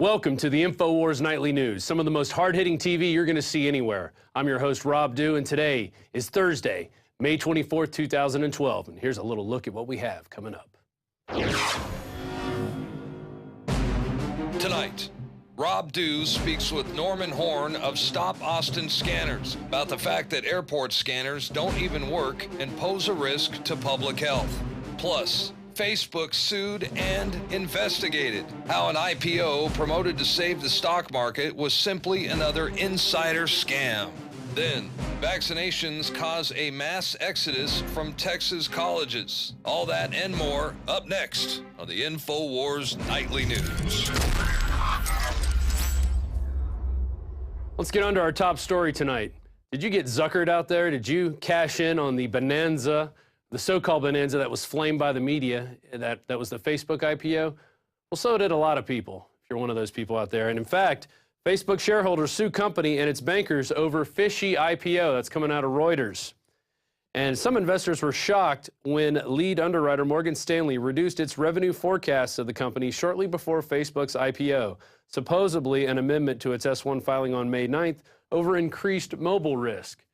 Welcome to the Infowars Nightly News, some of the most hard-hitting TV you're going to see anywhere. I'm your host, Rob Dew, and today is Thursday, May 24th, 2012. And here's a little look at what we have coming up. Tonight, Rob Dew speaks with Norman Horn of Stop Austin Scanners about the fact that airport scanners don't even work and pose a risk to public health. Plus, Facebook sued and investigated how an IPO promoted to save the stock market was simply another insider scam. Then, vaccinations cause a mass exodus from Texas colleges. All that and more up next on the Infowars Nightly News. Let's get on to our top story tonight. Did you get zuckered out there? Did you cash in on the bonanza, the so-called bonanza that was flamed by the media, that was the Facebook IPO? Well, so did a lot of people, if you're one of those people out there. And in fact, Facebook shareholders sue company and its bankers over fishy IPO. That's coming out of Reuters. And some investors were shocked when lead underwriter Morgan Stanley reduced its revenue forecasts of the company shortly before Facebook's IPO, supposedly an amendment to its S-1 filing on May 9th over increased mobile risk.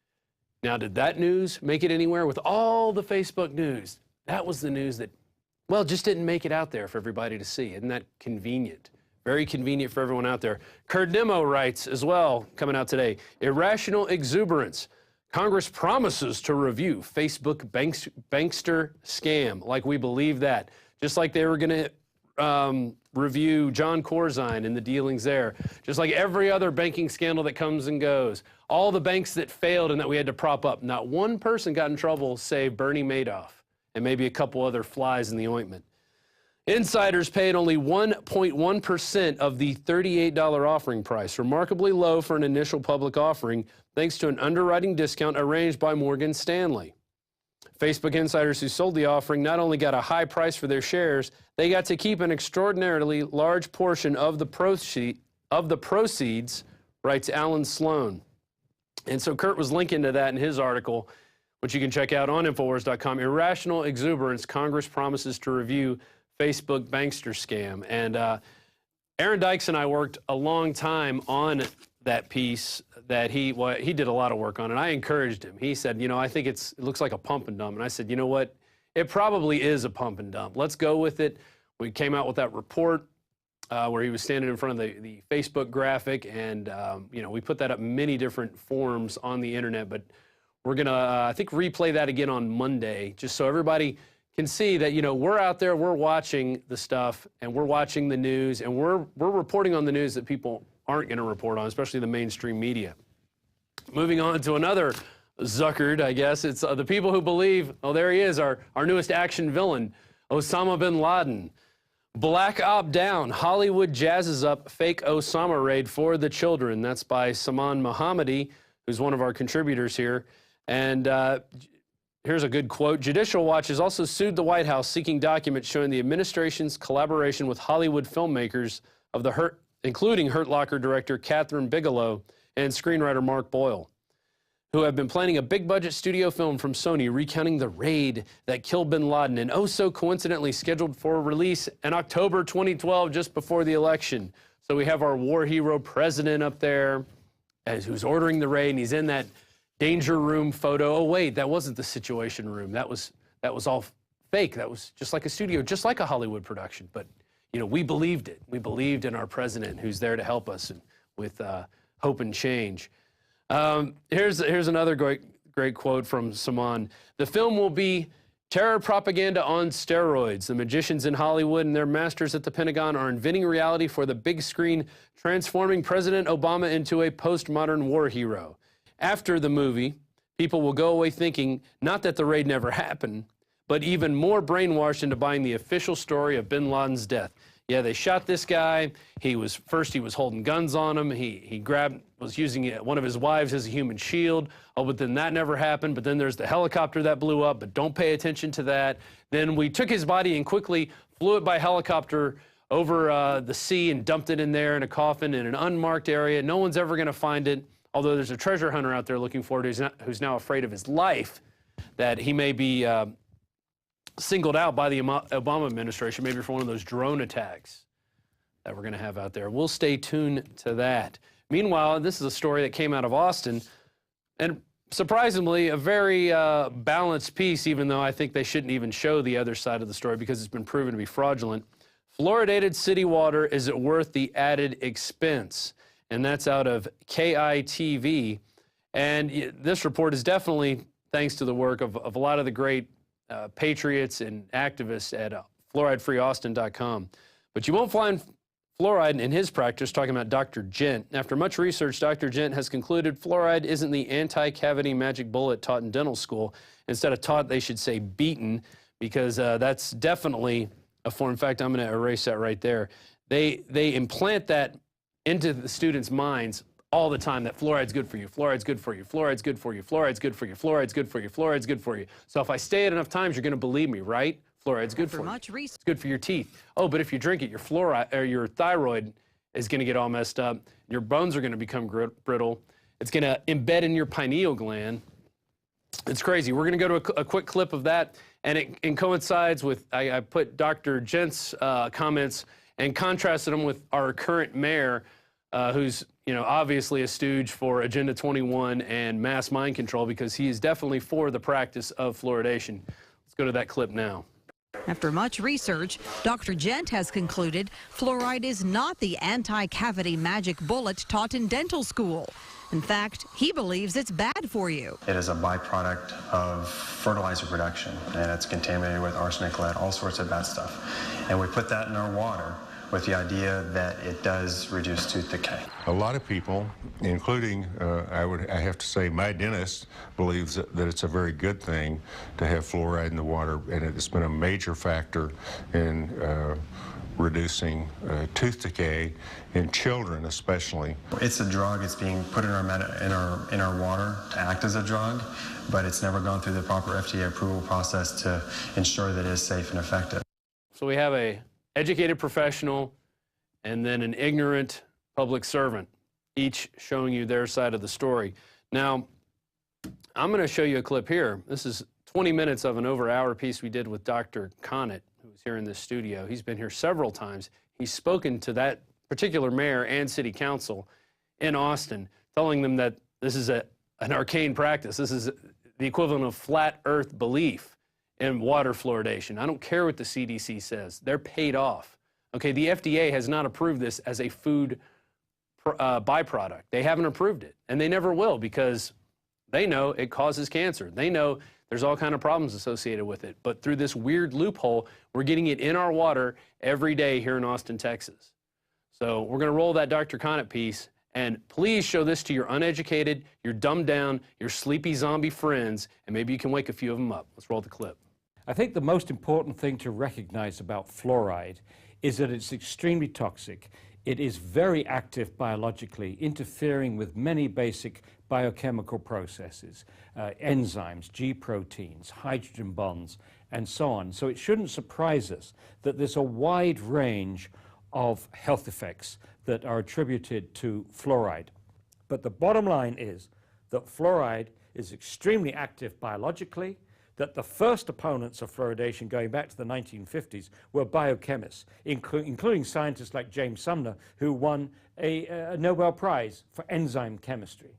Now, did that news make it anywhere with all the Facebook news? That was the news that, well, just didn't make it out there for everybody to see. Isn't that convenient? Very convenient for everyone out there. Kurt Nimmo writes as well, coming out today, irrational exuberance. Congress promises to review Facebook bankster scam. Like we believe that. Just like they were going to review John Corzine and the dealings there. Just like every other banking scandal that comes and goes. All the banks that failed and that we had to prop up. Not one person got in trouble save Bernie Madoff and maybe a couple other flies in the ointment. Insiders paid only 1.1% of the $38 offering price, remarkably low for an initial public offering, thanks to an underwriting discount arranged by Morgan Stanley. Facebook insiders who sold the offering not only got a high price for their shares, they got to keep an extraordinarily large portion of the proceeds, writes Alan Sloan. And so Kurt was linking to that in his article, which you can check out on Infowars.com. Irrational exuberance, Congress promises to review Facebook bankster scam. And Aaron Dykes and I worked a long time on that piece that he did a lot of work on, and I encouraged him. He said, you know, I think it looks like a pump and dump. And I said, you know what? It probably is a pump and dump. Let's go with it. We came out with that report where he was standing in front of the Facebook graphic, and, you know, we put that up in many different forms on the internet, but we're going to, I think, replay that again on Monday, just so everybody can see that, you know, we're out there, we're watching the stuff, and we're watching the news, and we're reporting on the news that people aren't going to report on, especially the mainstream media. Moving on to another zuckered, I guess. It's the people who believe, oh, there he is, our newest action villain, Osama bin Laden. Black Op Down, Hollywood jazzes up fake Osama raid for the children. That's by Saman Mohammadi, who's one of our contributors here. And here's a good quote. Judicial Watch has also sued the White House seeking documents showing the administration's collaboration with Hollywood filmmakers of the including Hurt Locker director Catherine Bigelow and screenwriter Mark Boyle, who have been planning a big-budget studio film from Sony recounting the raid that killed bin Laden and oh so coincidentally scheduled for release in October 2012, just before the election. So we have our war hero president up there who's ordering the raid, and he's in that danger room photo. Oh, wait, that wasn't the Situation Room. That was all fake. That was just like a studio, just like a Hollywood production. But, you know, we believed it. We believed in our president who's there to help us and with hope and change. Here's another great quote from Saman. The film will be terror propaganda on steroids. The magicians in Hollywood and their masters at the Pentagon are inventing reality for the big screen, transforming President Obama into a postmodern war hero. After the movie, people will go away thinking not that the raid never happened, but even more brainwashed into buying the official story of bin Laden's death. Yeah, they shot this guy. He was holding guns on him. He was using one of his wives as a human shield. Oh, but then that never happened. But then there's the helicopter that blew up, but don't pay attention to that. Then we took his body and quickly flew it by helicopter over the sea and dumped it in there in a coffin in an unmarked area. No one's ever going to find it, although there's a treasure hunter out there looking for it who's now afraid of his life, that he may be singled out by the Obama administration, maybe for one of those drone attacks. that we're going to have out there. We'll stay tuned to that. Meanwhile, this is a story that came out of Austin, and surprisingly, a very balanced piece, even though I think they shouldn't even show the other side of the story because it's been proven to be fraudulent. Fluoridated city water, is it worth the added expense? And that's out of KITV. And this report is definitely thanks to the work of a lot of the great patriots and activists at fluoridefreeaustin.com. But you won't find fluoride in his practice, talking about Dr. Gent. After much research, Dr. Gent has concluded fluoride isn't the anti-cavity magic bullet taught in dental school. Instead of taught, they should say beaten, because that's definitely a form. In fact, I'm going to erase that right there. They implant that into the students' minds all the time, that fluoride's good for you, fluoride's good for you, fluoride's good for you, fluoride's good for you, fluoride's good for you, fluoride's good for you. So if I say it enough times, you're going to believe me, right? Fluoride's good for you. It's good for your teeth. Oh, but if you drink it, your fluoride or your thyroid is going to get all messed up. Your bones are going to become brittle. It's going to embed in your pineal gland. It's crazy. We're going to go to a quick clip of that, and it coincides with, I put Dr. Gent's comments and contrasted them with our current mayor, who's, you know, obviously a stooge for Agenda 21 and mass mind control, because he is definitely for the practice of fluoridation. Let's go to that clip now. After much research, Dr. Gent has concluded fluoride is not the anti-cavity magic bullet taught in dental school. In fact, he believes it's bad for you. It is a byproduct of fertilizer production, and it's contaminated with arsenic, lead, all sorts of bad stuff. And we put that in our water with the idea that it does reduce tooth decay. A lot of people, including, I have to say, my dentist believes that it's a very good thing to have fluoride in the water, and it's been a major factor in reducing tooth decay in children, especially. It's a drug. It's being put in our water to act as a drug, but it's never gone through the proper FDA approval process to ensure that it is safe and effective. So we have a educated professional and then an ignorant public servant, each showing you their side of the story. Now, I'm going to show you a clip here. This is 20 minutes of an over-hour piece we did with Dr. Connett, who's here in this studio. He's been here several times. He's spoken to that particular mayor and city council in Austin, telling them that this is an arcane practice. This is the equivalent of flat earth belief in water fluoridation. I don't care what the CDC says. They're paid off. Okay, the FDA has not approved this as a food byproduct. They haven't approved it, and they never will, because they know it causes cancer. They know there's all kinds of problems associated with it. But through this weird loophole, we're getting it in our water every day here in Austin, Texas. So we're going to roll that Dr. Connett piece, and please show this to your uneducated, your dumbed down, your sleepy zombie friends, and maybe you can wake a few of them up. Let's roll the clip. I think the most important thing to recognize about fluoride is that it's extremely toxic. It is very active biologically, interfering with many basic biochemical processes, enzymes, G proteins, hydrogen bonds, and so on. So it shouldn't surprise us that there's a wide range of health effects that are attributed to fluoride. But the bottom line is that fluoride is extremely active biologically, that the first opponents of fluoridation going back to the 1950s were biochemists, including scientists like James Sumner, who won a Nobel Prize for enzyme chemistry.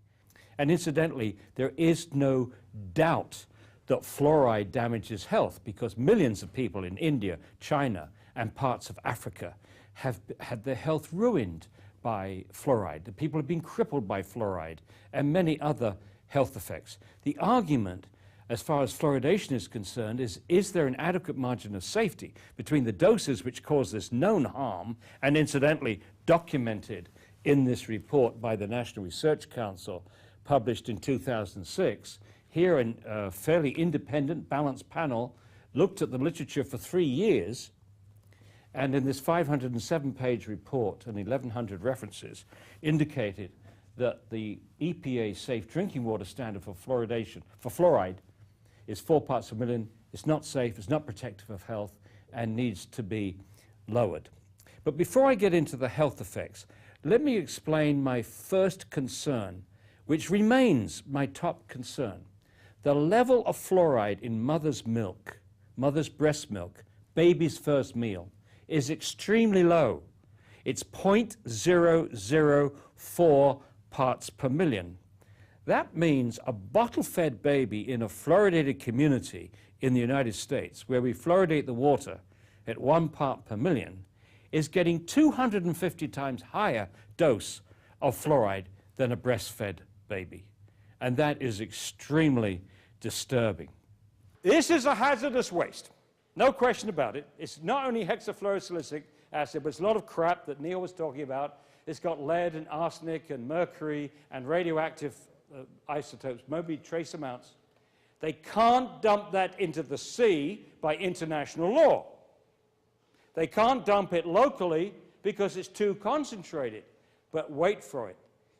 And incidentally, there is no doubt that fluoride damages health, because millions of people in India, China, and parts of Africa have had their health ruined by fluoride. The people have been crippled by fluoride and many other health effects. The argument, as far as fluoridation is concerned, is there an adequate margin of safety between the doses which cause this known harm, and incidentally documented in this report by the National Research Council, published in 2006. Here, a fairly independent, balanced panel looked at the literature for 3 years, and in this 507-page report and 1,100 references indicated that the EPA safe drinking water standard for fluoridation, for fluoride, is 4 parts per million. It's not safe, it's not protective of health, and needs to be lowered. But before I get into the health effects, let me explain my first concern, which remains my top concern. The level of fluoride in mother's milk, mother's breast milk, baby's first meal, is extremely low. It's 0.004 parts per million. That means a bottle-fed baby in a fluoridated community in the United States, where we fluoridate the water at 1 part per million, is getting 250 times higher dose of fluoride than a breastfed baby. And that is extremely disturbing. This is a hazardous waste. No question about it. It's not only hexafluorosilicic acid, but it's a lot of crap that Neil was talking about. It's got lead and arsenic and mercury and radioactive isotopes, maybe trace amounts. They can't dump that into the sea by international law. They can't dump it locally because it's too concentrated. But wait for it.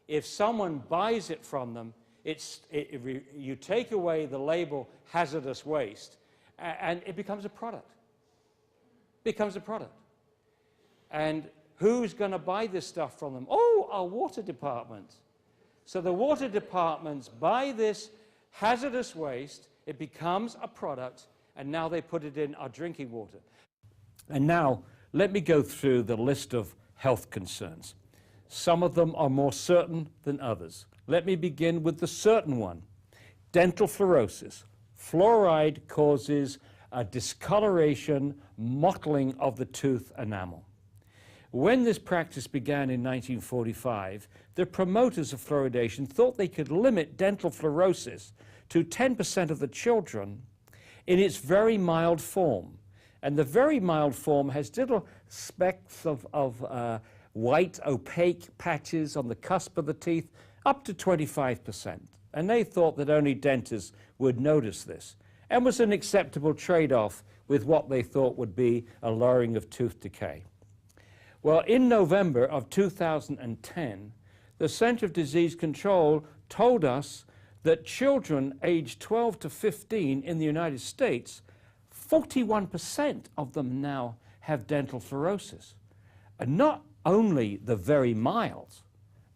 If someone buys it from them, you take away the label hazardous waste, and it becomes a product. It becomes a product. And who's going to buy this stuff from them? Oh, our water departments. So the water departments buy this hazardous waste, it becomes a product, and now they put it in our drinking water. And now, let me go through the list of health concerns. Some of them are more certain than others. Let me begin with the certain one. Dental fluorosis. Fluoride causes a discoloration, mottling of the tooth enamel. When this practice began in 1945, the promoters of fluoridation thought they could limit dental fluorosis to 10% of the children in its very mild form. And the very mild form has little specks of white, opaque patches on the cusp of the teeth, up to 25%. And they thought that only dentists would notice this, and was an acceptable trade-off with what they thought would be a lowering of tooth decay. Well, in November of 2010, the Center for Disease Control told us that children aged 12 to 15 in the United States, 41% of them now have dental fluorosis. And not only the very mild,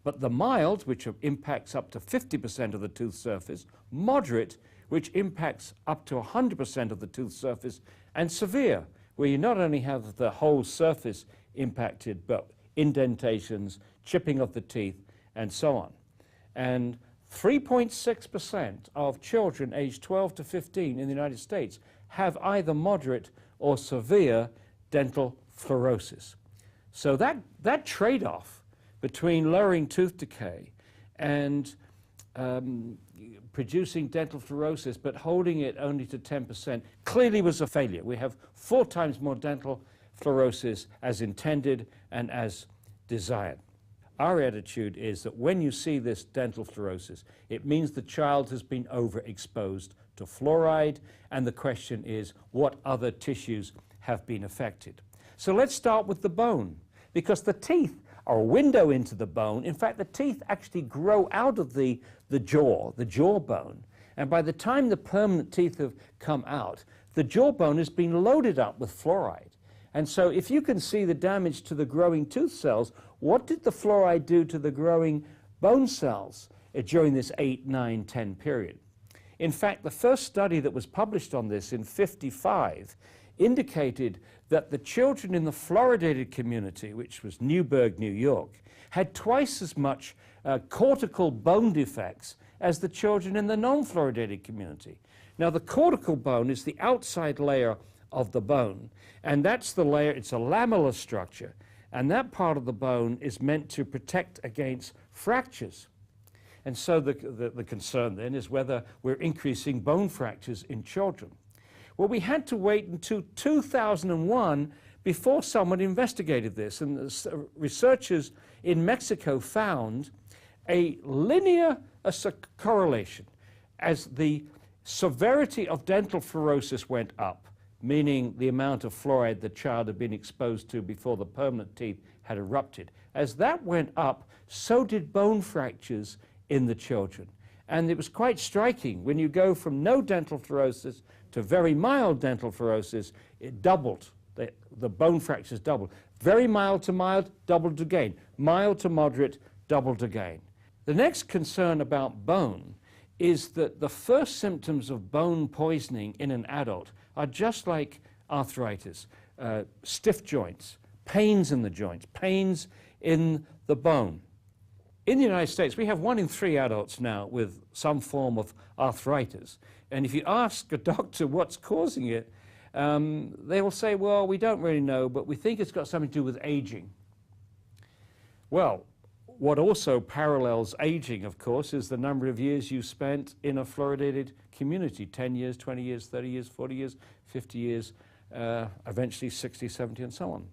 but the mild, which impacts up to 50% of the tooth surface, moderate, which impacts up to 100% of the tooth surface, and severe, where you not only have the whole surface impacted, but indentations, chipping of the teeth, and so on. And 3.6% of children aged 12 to 15 in the United States have either moderate or severe dental fluorosis. So that trade-off between lowering tooth decay and producing dental fluorosis, but holding it only to 10%, clearly was a failure. We have 4 times more dental fluorosis as intended and as desired. Our attitude is that when you see this dental fluorosis, it means the child has been overexposed to fluoride, and the question is, what other tissues have bone affected? So let's start with the bone, because the teeth are a window into the bone. In fact, the teeth actually grow out of the jawbone, and by the time the permanent teeth have come out, the jawbone has been loaded up with fluoride. And so if you can see the damage to the growing tooth cells, what did the fluoride do to the growing bone cells during this 8, 9, 10 period? In fact, the first study that was published on this in '55 indicated that the children in the fluoridated community, which was Newburgh, New York, had twice as much cortical bone defects as the children in the non-fluoridated community. Now, the cortical bone is the outside layer of the bone, and that's the layer, it's a lamellar structure, and that part of the bone is meant to protect against fractures. And so the concern then is whether we're increasing bone fractures in children. Well, we had to wait until 2001 before someone investigated this, and the researchers in Mexico found a linear correlation. As the severity of dental fluorosis went up, meaning the amount of fluoride the child had been exposed to before the permanent teeth had erupted, as that went up, so did bone fractures in the children. And it was quite striking. When you go from no dental fluorosis to very mild dental fluorosis, it doubled. The bone fractures doubled. Very mild to mild, doubled again. Mild to moderate, doubled again. The next concern about bone is that the first symptoms of bone poisoning in an adult are just like arthritis, stiff joints, pains in the joints, pains in the bone. In the United States, we have 1 in 3 adults now with some form of arthritis. And if you ask a doctor what's causing it, they will say, well, we don't really know, but we think it's got something to do with aging. Well, what also parallels aging, of course, is the number of years you spent in a fluoridated community, 10 years, 20 years, 30 years, 40 years, 50 years, eventually 60, 70, and so on.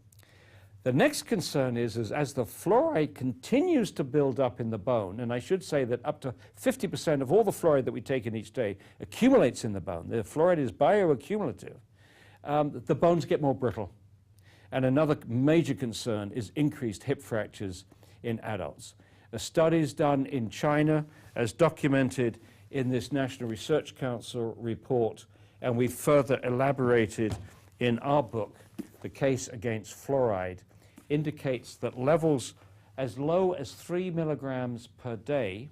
The next concern is as the fluoride continues to build up in the bone, and I should say that up to 50% of all the fluoride that we take in each day accumulates in the bone. The fluoride is bioaccumulative. The bones get more brittle. And another major concern is increased hip fractures in adults. The studies done in China, as documented in this National Research Council report, and we've further elaborated in our book, The Case Against Fluoride, indicates that levels as low as 3 milligrams per day,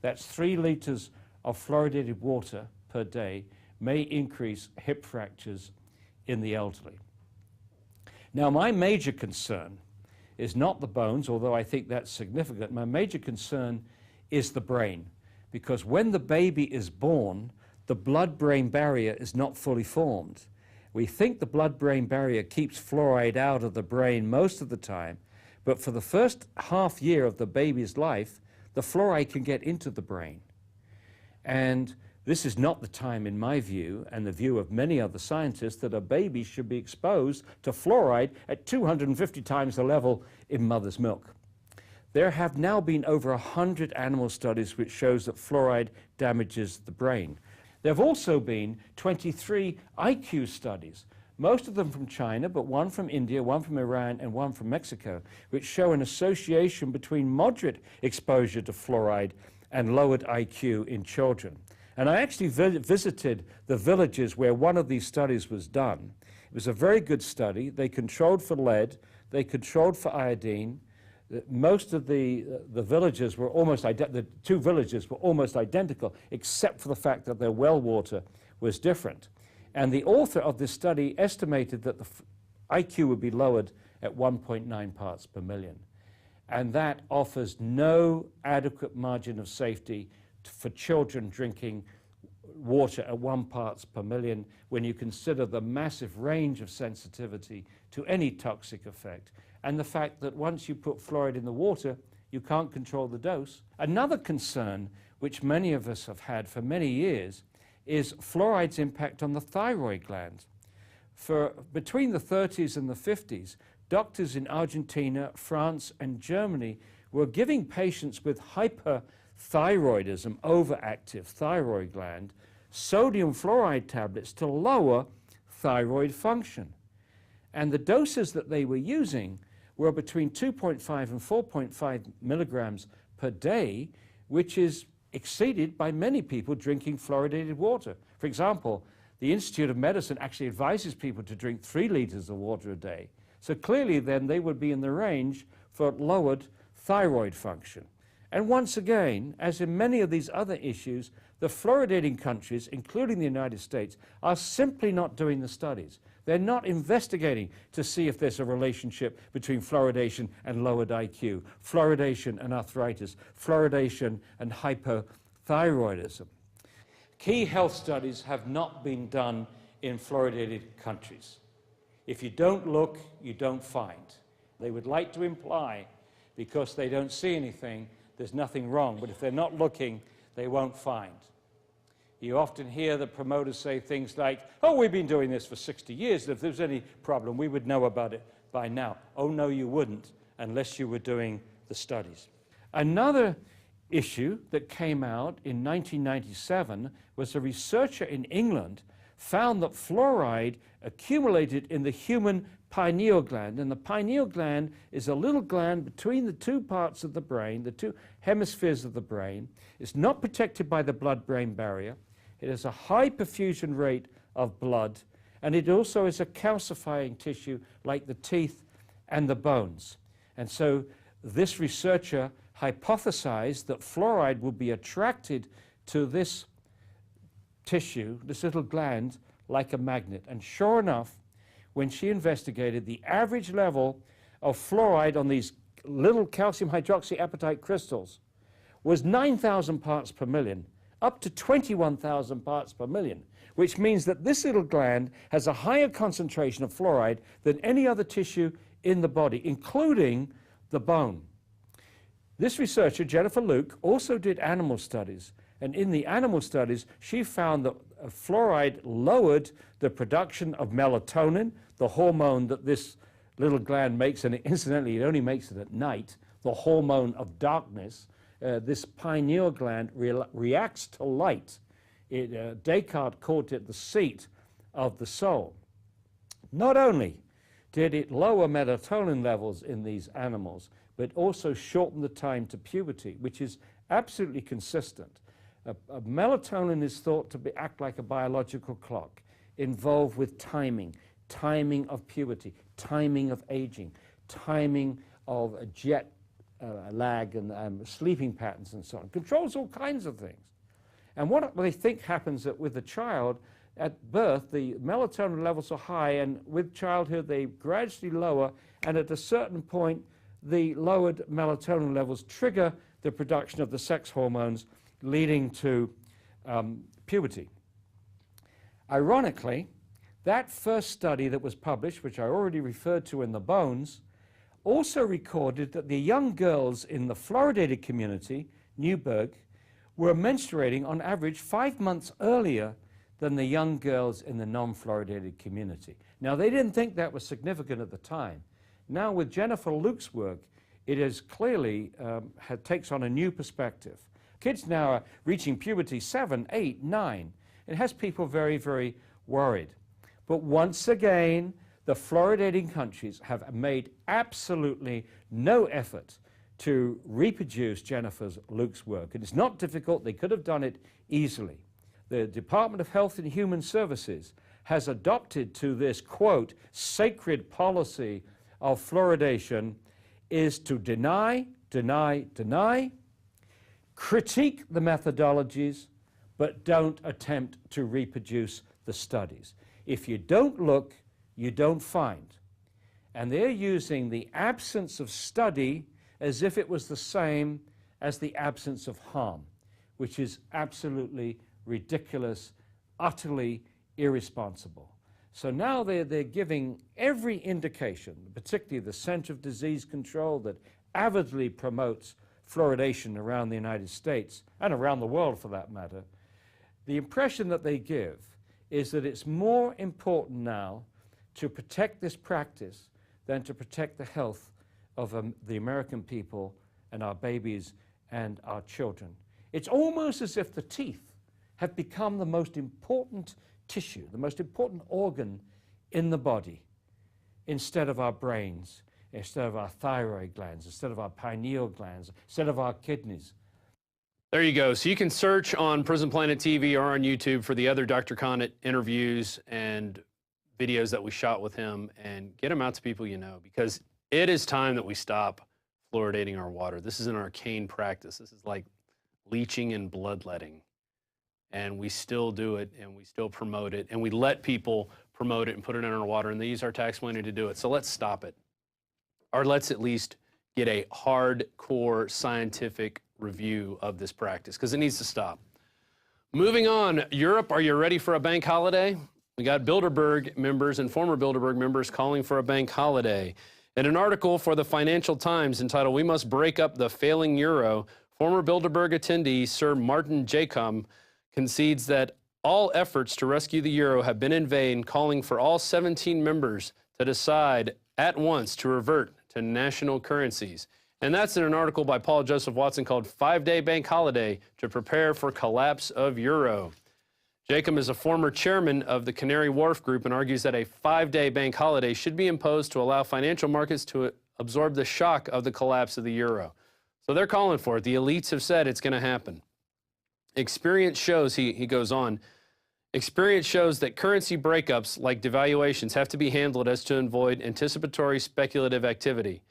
that's 3 liters of fluoridated water per day, may increase hip fractures in the elderly. Now, my major concern is not the bones, although I think that's significant. My major concern is the brain, because when the baby is born, the blood-brain barrier is not fully formed. We think the blood-brain barrier keeps fluoride out of the brain most of the time, but for the first half year of the baby's life, the fluoride can get into the brain. And this is not the time, in my view, and the view of many other scientists, that a baby should be exposed to fluoride at 250 times the level in mother's milk. There have now been over 100 animal studies which shows that fluoride damages the brain. There have also been 23 IQ studies, most of them from China, but one from India, one from Iran, and one from Mexico, which show an association between moderate exposure to fluoride and lowered IQ in children. And I actually visited the villages where one of these studies was done. It was a very good study. They controlled for lead, they controlled for iodine. Most of the villages were almost the 2 villages were almost identical, except for the fact that their well water was different. And the author of this study estimated that the IQ would be lowered at 1.9 parts per million. And that offers no adequate margin of safety for children drinking water at 1 parts per million when you consider the massive range of sensitivity to any toxic effect, and the fact that once you put fluoride in the water, you can't control the dose. Another concern, which many of us have had for many years, is fluoride's impact on the thyroid gland. For between the 30s and the 50s, doctors in Argentina, France, and Germany were giving patients with hyperthyroidism, overactive thyroid gland, sodium fluoride tablets to lower thyroid function. And the doses that they were using were between 2.5 and 4.5 milligrams per day, which is exceeded by many people drinking fluoridated water. For example, the Institute of Medicine actually advises people to drink 3 liters of water a day. So clearly then they would be in the range for lowered thyroid function. And once again, as in many of these other issues, the fluoridating countries, including the United States, are simply not doing the studies. They're not investigating to see if there's a relationship between fluoridation and lowered IQ, fluoridation and arthritis, fluoridation and hypothyroidism. Key health studies have not been done in fluoridated countries. If you don't look, you don't find. They would like to imply, because they don't see anything, there's nothing wrong. But if they're not looking, they won't find. You often hear the promoters say things like, oh, we've been doing this for 60 years. If there's any problem, we would know about it by now. Oh, no, you wouldn't, unless you were doing the studies. Another issue that came out in 1997 was a researcher in England found that fluoride accumulated in the human pineal gland. And the pineal gland is a little gland between the 2 parts of the brain, the 2 hemispheres of the brain. It's not protected by the blood-brain barrier. It has a high perfusion rate of blood, and it also is a calcifying tissue like the teeth and the bones. And so this researcher hypothesized that fluoride would be attracted to this tissue, this little gland, like a magnet. And sure enough, when she investigated the average level of fluoride on these little calcium hydroxyapatite crystals was 9,000 parts per million, up to 21,000 parts per million, which means that this little gland has a higher concentration of fluoride than any other tissue in the body, including the bone. This researcher, Jennifer Luke, also did animal studies, and in the animal studies, she found that fluoride lowered the production of melatonin, the hormone that this little gland makes, and incidentally, it only makes it at night, the hormone of darkness. This pineal gland reacts to light. Descartes called it the seat of the soul. Not only did it lower melatonin levels in these animals, but also shorten the time to puberty, which is absolutely consistent. Melatonin is thought to act like a biological clock, involved with timing of puberty, timing of aging, timing of jet lag and sleeping patterns and so on. Controls all kinds of things. And what they think happens that with the child, at birth, the melatonin levels are high, and with childhood, they gradually lower, and at a certain point, the lowered melatonin levels trigger the production of the sex hormones, leading to puberty. Ironically, that first study that was published, which I already referred to in the bones, also recorded that the young girls in the fluoridated community, Newburgh, were menstruating on average 5 months earlier than the young girls in the non-fluoridated community. Now, they didn't think that was significant at the time. Now, with Jennifer Luke's work, it is clearly takes on a new perspective. Kids now are reaching puberty 7, 8, 9. It has people very, very worried. But once again, the fluoridating countries have made absolutely no effort to reproduce Jennifer Luke's work. And it's not difficult. They could have done it easily. The Department of Health and Human Services has adopted to this, quote, sacred policy of fluoridation is to deny, critique the methodologies, but don't attempt to reproduce the studies. If you don't look, you don't find. And they're using the absence of study as if it was the same as the absence of harm, which is absolutely ridiculous, utterly irresponsible. So now they're giving every indication, particularly the Center of Disease Control that avidly promotes fluoridation around the United States, and around the world for that matter. The impression that they give is that it's more important now to protect this practice than to protect the health of the American people and our babies and our children. It's almost as if the teeth have become the most important tissue, the most important organ in the body, instead of our brains, instead of our thyroid glands, instead of our pineal glands, instead of our kidneys. There you go. So you can search on Prison Planet TV or on YouTube for the other Dr. Condit interviews and videos that we shot with him, and get them out to people you know, because it is time that we stop fluoridating our water. This is an arcane practice. This is like leaching and bloodletting. And we still do it, and we still promote it, and we let people promote it and put it in our water, and they use our tax money to do it. So let's stop it. Or let's at least get a hardcore scientific review of this practice, because it needs to stop. Moving on, Europe, are you ready for a bank holiday? We got Bilderberg members and former Bilderberg members calling for a bank holiday. In an article for the Financial Times entitled, "We Must Break Up the Failing Euro," former Bilderberg attendee Sir Martin Jacom concedes that all efforts to rescue the euro have been in vain, calling for all 17 members to decide at once to revert to national currencies. And that's in an article by Paul Joseph Watson called 5-Day Bank Holiday to Prepare for Collapse of Euro. Jacom is a former chairman of the Canary Wharf Group and argues that a 5-day bank holiday should be imposed to allow financial markets to absorb the shock of the collapse of the euro. So they're calling for it. The elites have said it's going to happen. Experience shows, he goes on, experience shows that currency breakups like devaluations have to be handled as to avoid anticipatory speculative activity.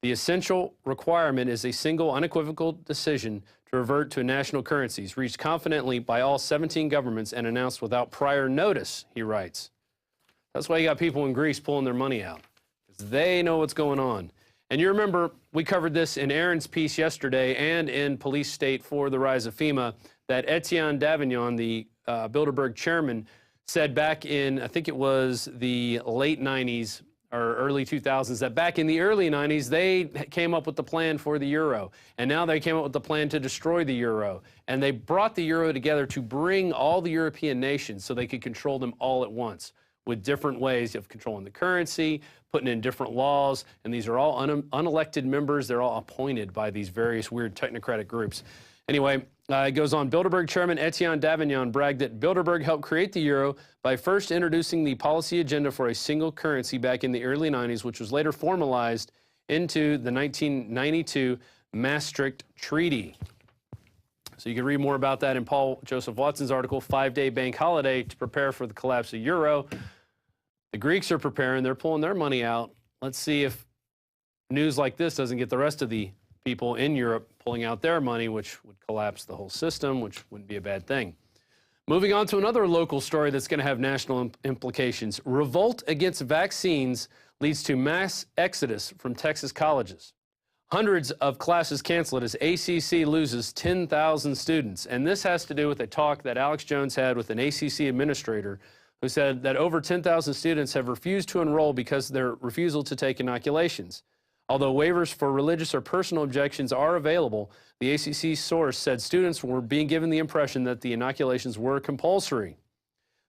The essential requirement is a single unequivocal decision to revert to national currencies, reached confidently by all 17 governments and announced without prior notice, he writes. That's why you got people in Greece pulling their money out, because they know what's going on. And you remember we covered this in Aaron's piece yesterday and in Police State for the Rise of FEMA, that Etienne Davignon, the Bilderberg chairman, said back in, I think it was the late 90s or early 2000s, that back in the early 90s, they came up with the plan for the euro. And now they came up with the plan to destroy the euro. And they brought the euro together to bring all the European nations so they could control them all at once, with different ways of controlling the currency, putting in different laws. And these are all unelected members. They're all appointed by these various weird technocratic groups. Anyway, it goes on. Bilderberg chairman Etienne Davignon bragged that Bilderberg helped create the euro by first introducing the policy agenda for a single currency back in the early 90s, which was later formalized into the 1992 Maastricht Treaty. So you can read more about that in Paul Joseph Watson's article, 5-Day Bank Holiday to Prepare for the Collapse of Euro. The Greeks are preparing. They're pulling their money out. Let's see if news like this doesn't get the rest of the people in Europe pulling out their money, which would collapse the whole system, which wouldn't be a bad thing. Moving on to another local story that's going to have national implications. Revolt against vaccines leads to mass exodus from Texas colleges. Hundreds of classes canceled as ACC loses 10,000 students. And this has to do with a talk that Alex Jones had with an ACC administrator who said that over 10,000 students have refused to enroll because of their refusal to take inoculations. Although waivers for religious or personal objections are available, the ACC source said students were being given the impression that the inoculations were compulsory.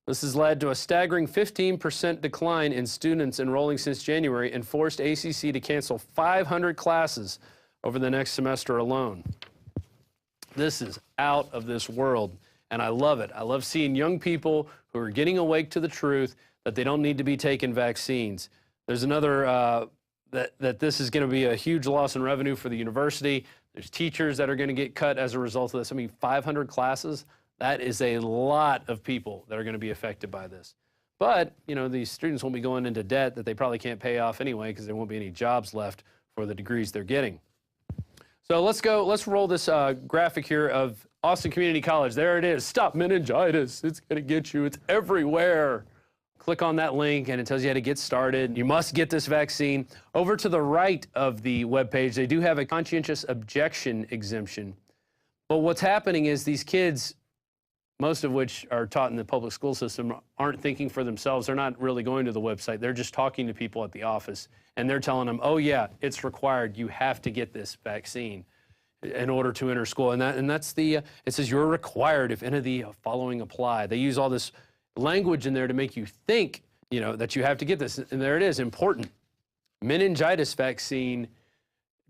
This has led to a staggering 15% decline in students enrolling since January and forced ACC to cancel 500 classes over the next semester alone. This is out of this world, and I love it. I love seeing young people who are getting awake to the truth that they don't need to be taking vaccines. There's another that this is going to be a huge loss in revenue for the university. There's teachers that are going to get cut as a result of this. I mean, 500 classes, that is a lot of people that are going to be affected by this. But, you know, these students won't be going into debt that they probably can't pay off anyway because there won't be any jobs left for the degrees they're getting. So let's roll this graphic here of Austin Community College. There it is. Stop meningitis. It's going to get you. It's everywhere. Click on that link and it tells you how to get started. You must get this vaccine. Over to the right of the webpage, they do have a conscientious objection exemption. But what's happening is these kids, most of which are taught in the public school system, aren't thinking for themselves. They're not really going to the website. They're just talking to people at the office. And they're telling them, oh yeah, it's required. You have to get this vaccine in order to enter school. And that's the, it says you're required if any of the following apply. They use all this language in there to make you think, you know, that you have to get this. And there it is, important. Meningitis vaccine.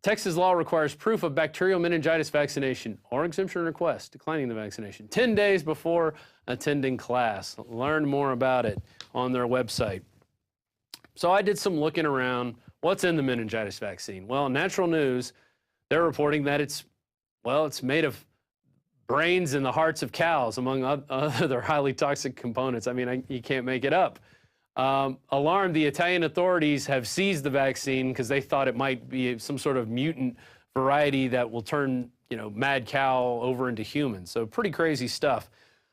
Texas law requires proof of bacterial meningitis vaccination or exemption request declining the vaccination 10 days before attending class. Learn more about it on their website. So I did some looking around. What's in the meningitis vaccine? Well, Natural News, they're reporting that it's made of brains and the hearts of cows, among other highly toxic components. I mean, you can't make it up. Alarmed, the Italian authorities have seized the vaccine because they thought it might be some sort of mutant variety that will turn, you know, mad cow over into humans. So pretty crazy stuff.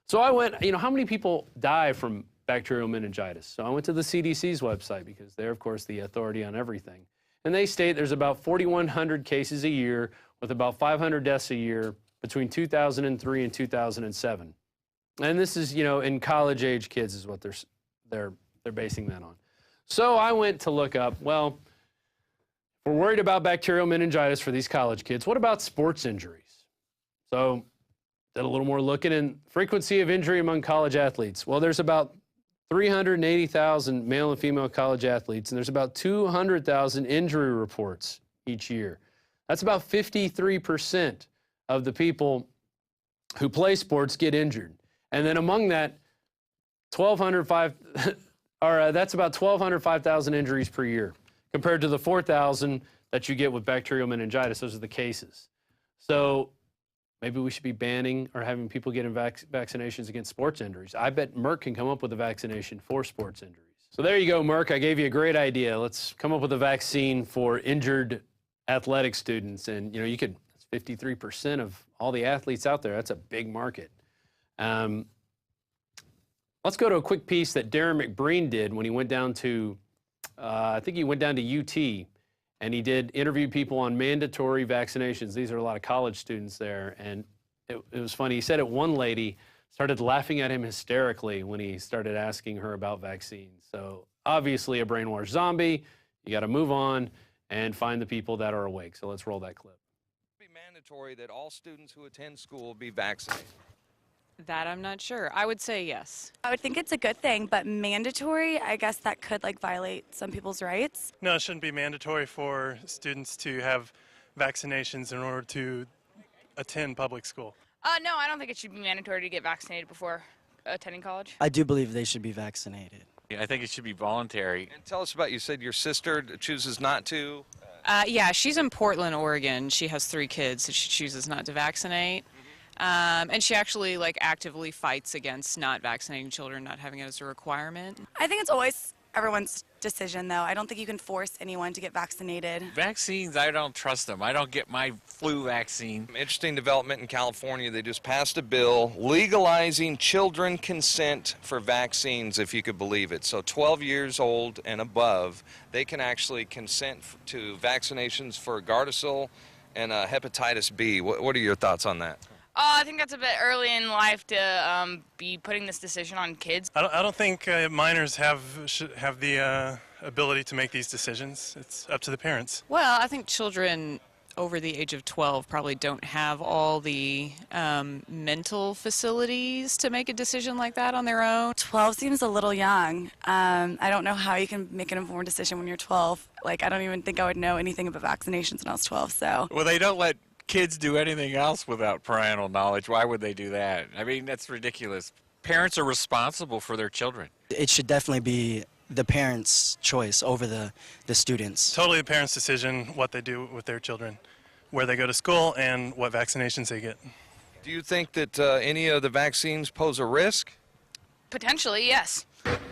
So I went, you know, how many people die from bacterial meningitis? So I went to the CDC's website because they're, of course, the authority on everything. And they state there's about 4,100 cases a year with about 500 deaths a year between 2003 and 2007. And this is, you know, in college-age kids is what they're basing that on. So I went to look up, well, we're worried about bacterial meningitis for these college kids. What about sports injuries? So did a little more looking in frequency of injury among college athletes. Well, there's about 380,000 male and female college athletes, and there's about 200,000 injury reports each year. That's about 53% of the people who play sports get injured. And then among that, that's about 5,000 injuries per year, compared to the 4,000 that you get with bacterial meningitis. Those are the cases. So maybe we should be banning or having people getting vaccinations against sports injuries. I bet Merck can come up with a vaccination for sports injuries. So there you go, Merck. I gave you a great idea. Let's come up with a vaccine for injured athletic students. And, you know, you could, 53% of all the athletes out there. That's a big market. Let's go to a quick piece that Darren McBreen did when he went down to, I think he went down to UT, and he did interview people on mandatory vaccinations. These are a lot of college students there, and it was funny. He said one lady started laughing at him hysterically when he started asking her about vaccines. So obviously a brainwashed zombie. You got to move on and find the people that are awake. So let's roll that clip. Be mandatory that all students who attend school be vaccinated. That I'm not sure. I would say yes. I would think it's a good thing, but mandatory, I guess that could violate some people's rights. No, it shouldn't be mandatory for students to have vaccinations in order to attend public school. No, I don't think it should be mandatory to get vaccinated before attending college. I do believe they should be vaccinated. I think it should be voluntary. And tell us about, you said your sister chooses not to. Yeah, she's in Portland, Oregon. She has 3 kids, so she chooses not to vaccinate. And she actually actively fights against not vaccinating children, not having it as a requirement. I think it's always everyone's decision, though. I don't think you can force anyone to get vaccinated. Vaccines, I don't trust them. I don't get my flu vaccine. Interesting development in California. They just passed a bill legalizing children consent for vaccines, if you could believe it. So 12 years old and above, they can actually consent to vaccinations for Gardasil and hepatitis B. What are your thoughts on that? I think that's a bit early in life to be putting this decision on kids. I don't think minors should have the ability to make these decisions. It's up to the parents. Well, I think children over the age of 12 probably don't have all the mental facilities to make a decision like that on their own. 12 seems a little young. I don't know how you can make an informed decision when you're 12. I don't even think I would know anything about vaccinations when I was 12, so. Well, they don't let kids do anything else without parental knowledge. Why would they do that? I mean, that's ridiculous. Parents are responsible for their children. It should definitely be the parents' choice over the students. Totally the parents' decision what they do with their children, where they go to school, and what vaccinations they get. Do you think that any of the vaccines pose a risk? Potentially, yes.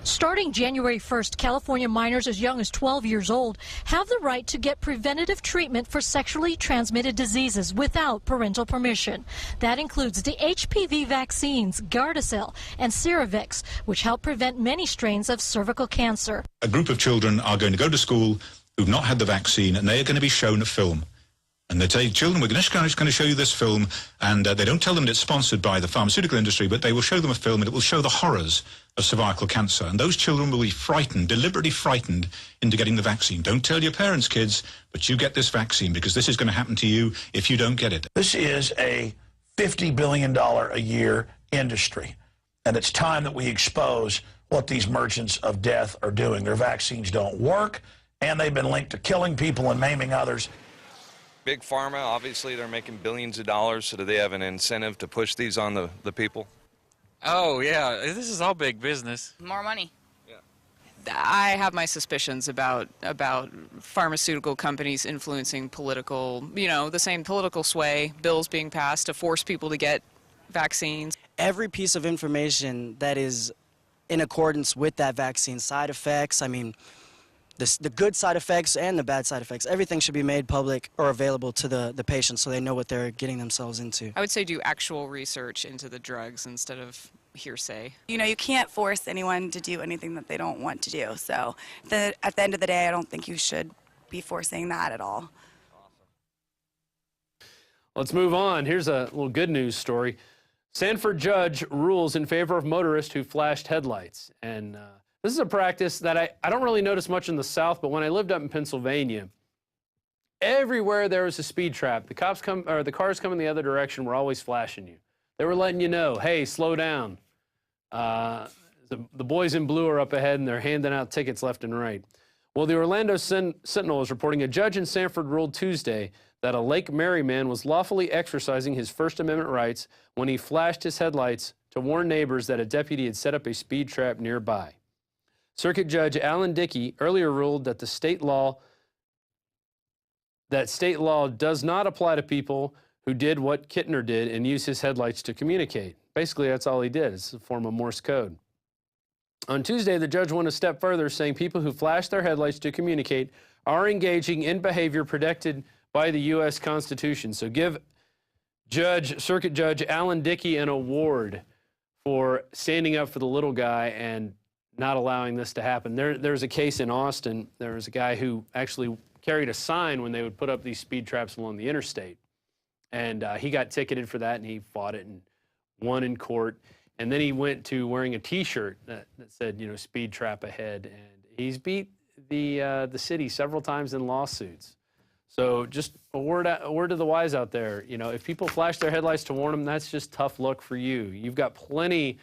Starting January 1st, California minors as young as 12 years old have the right to get preventative treatment for sexually transmitted diseases without parental permission. That includes the HPV vaccines, Gardasil, and Cervarix, which help prevent many strains of cervical cancer. A group of children are going to go to school who've not had the vaccine, and they are going to be shown a film. And they tell children, we're just going to show you this film, and they don't tell them that it's sponsored by the pharmaceutical industry, but they will show them a film, and it will show the horrors of cervical cancer. And those children will be frightened, deliberately frightened, into getting the vaccine. Don't tell your parents, kids, but you get this vaccine, because this is going to happen to you if you don't get it. This is a $50 billion a year industry, and it's time that we expose what these merchants of death are doing. Their vaccines don't work, and they've been linked to killing people and maiming others. Big Pharma, obviously, they're making billions of dollars, so do they have an incentive to push these on the people? Oh, yeah, this is all big business. More money. I have my suspicions about pharmaceutical companies influencing political, the same political sway, bills being passed to force people to get vaccines. Every piece of information that is in accordance with that vaccine, side effects, the good side effects and the bad side effects, everything should be made public or available to the patient so they know what they're getting themselves into. I would say do actual research into the drugs instead of hearsay. You can't force anyone to do anything that they don't want to do. So at the end of the day, I don't think you should be forcing that at all. Let's move on. Here's a little good news story. Sanford judge rules in favor of motorists who flashed headlights. And this is a practice that I don't really notice much in the South, but when I lived up in Pennsylvania, everywhere there was a speed trap. The cars coming the other direction were always flashing you. They were letting you know, hey, slow down. The boys in blue are up ahead, and they're handing out tickets left and right. Well, the Orlando Sentinel is reporting a judge in Sanford ruled Tuesday that a Lake Mary man was lawfully exercising his First Amendment rights when he flashed his headlights to warn neighbors that a deputy had set up a speed trap nearby. Circuit Judge Alan Dickey earlier ruled that state law does not apply to people who did what Kittner did and used his headlights to communicate. Basically, that's all he did. It's a form of Morse code. On Tuesday, the judge went a step further, saying people who flash their headlights to communicate are engaging in behavior protected by the U.S. Constitution. So give Circuit Judge Alan Dickey an award for standing up for the little guy and not allowing this to happen. There's a case in Austin. There was a guy who actually carried a sign when they would put up these speed traps along the interstate. And he got ticketed for that, and he fought it and won in court. And then he went to wearing a T-shirt that said, you know, speed trap ahead. And he's beat the city several times in lawsuits. So just a word to the wise out there. You know, if people flash their headlights to warn them, that's just tough luck for you. You've got plenty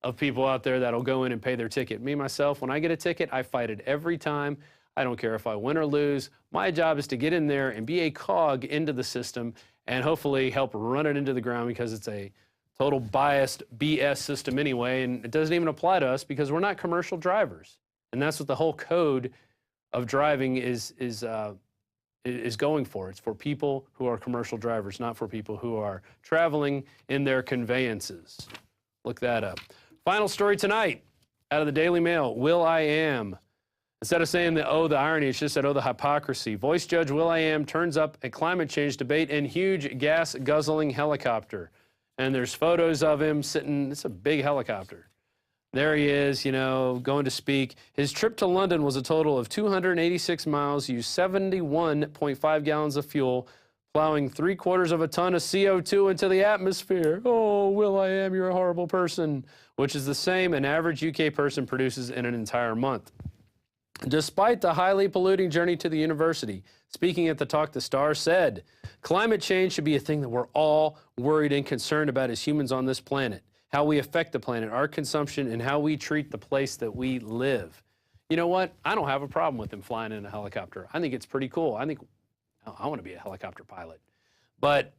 of people out there that'll go in and pay their ticket. Me, myself, when I get a ticket, I fight it every time. I don't care if I win or lose. My job is to get in there and be a cog into the system and hopefully help run it into the ground, because it's a total biased BS system anyway, and it doesn't even apply to us because we're not commercial drivers. And that's what the whole code of driving is going for. It's for people who are commercial drivers, not for people who are traveling in their conveyances. Look that up. Final story tonight out of the Daily Mail, Will.i.am. Instead of saying the irony, it's just that the hypocrisy. Voice judge Will.i.am turns up at climate change debate in huge gas-guzzling helicopter. And there's photos of him sitting, it's a big helicopter. There he is, you know, going to speak. His trip to London was a total of 286 miles, used 71.5 gallons of fuel, plowing 3/4 of a ton of CO2 into the atmosphere. Oh, Will.i.am, you're a horrible person, which is the same an average UK person produces in an entire month. Despite the highly polluting journey to the university, speaking at the Talk to Stars, said, climate change should be a thing that we're all worried and concerned about as humans on this planet, how we affect the planet, our consumption, and how we treat the place that we live. You know what? I don't have a problem with him flying in a helicopter. I think it's pretty cool. I want to be a helicopter pilot. But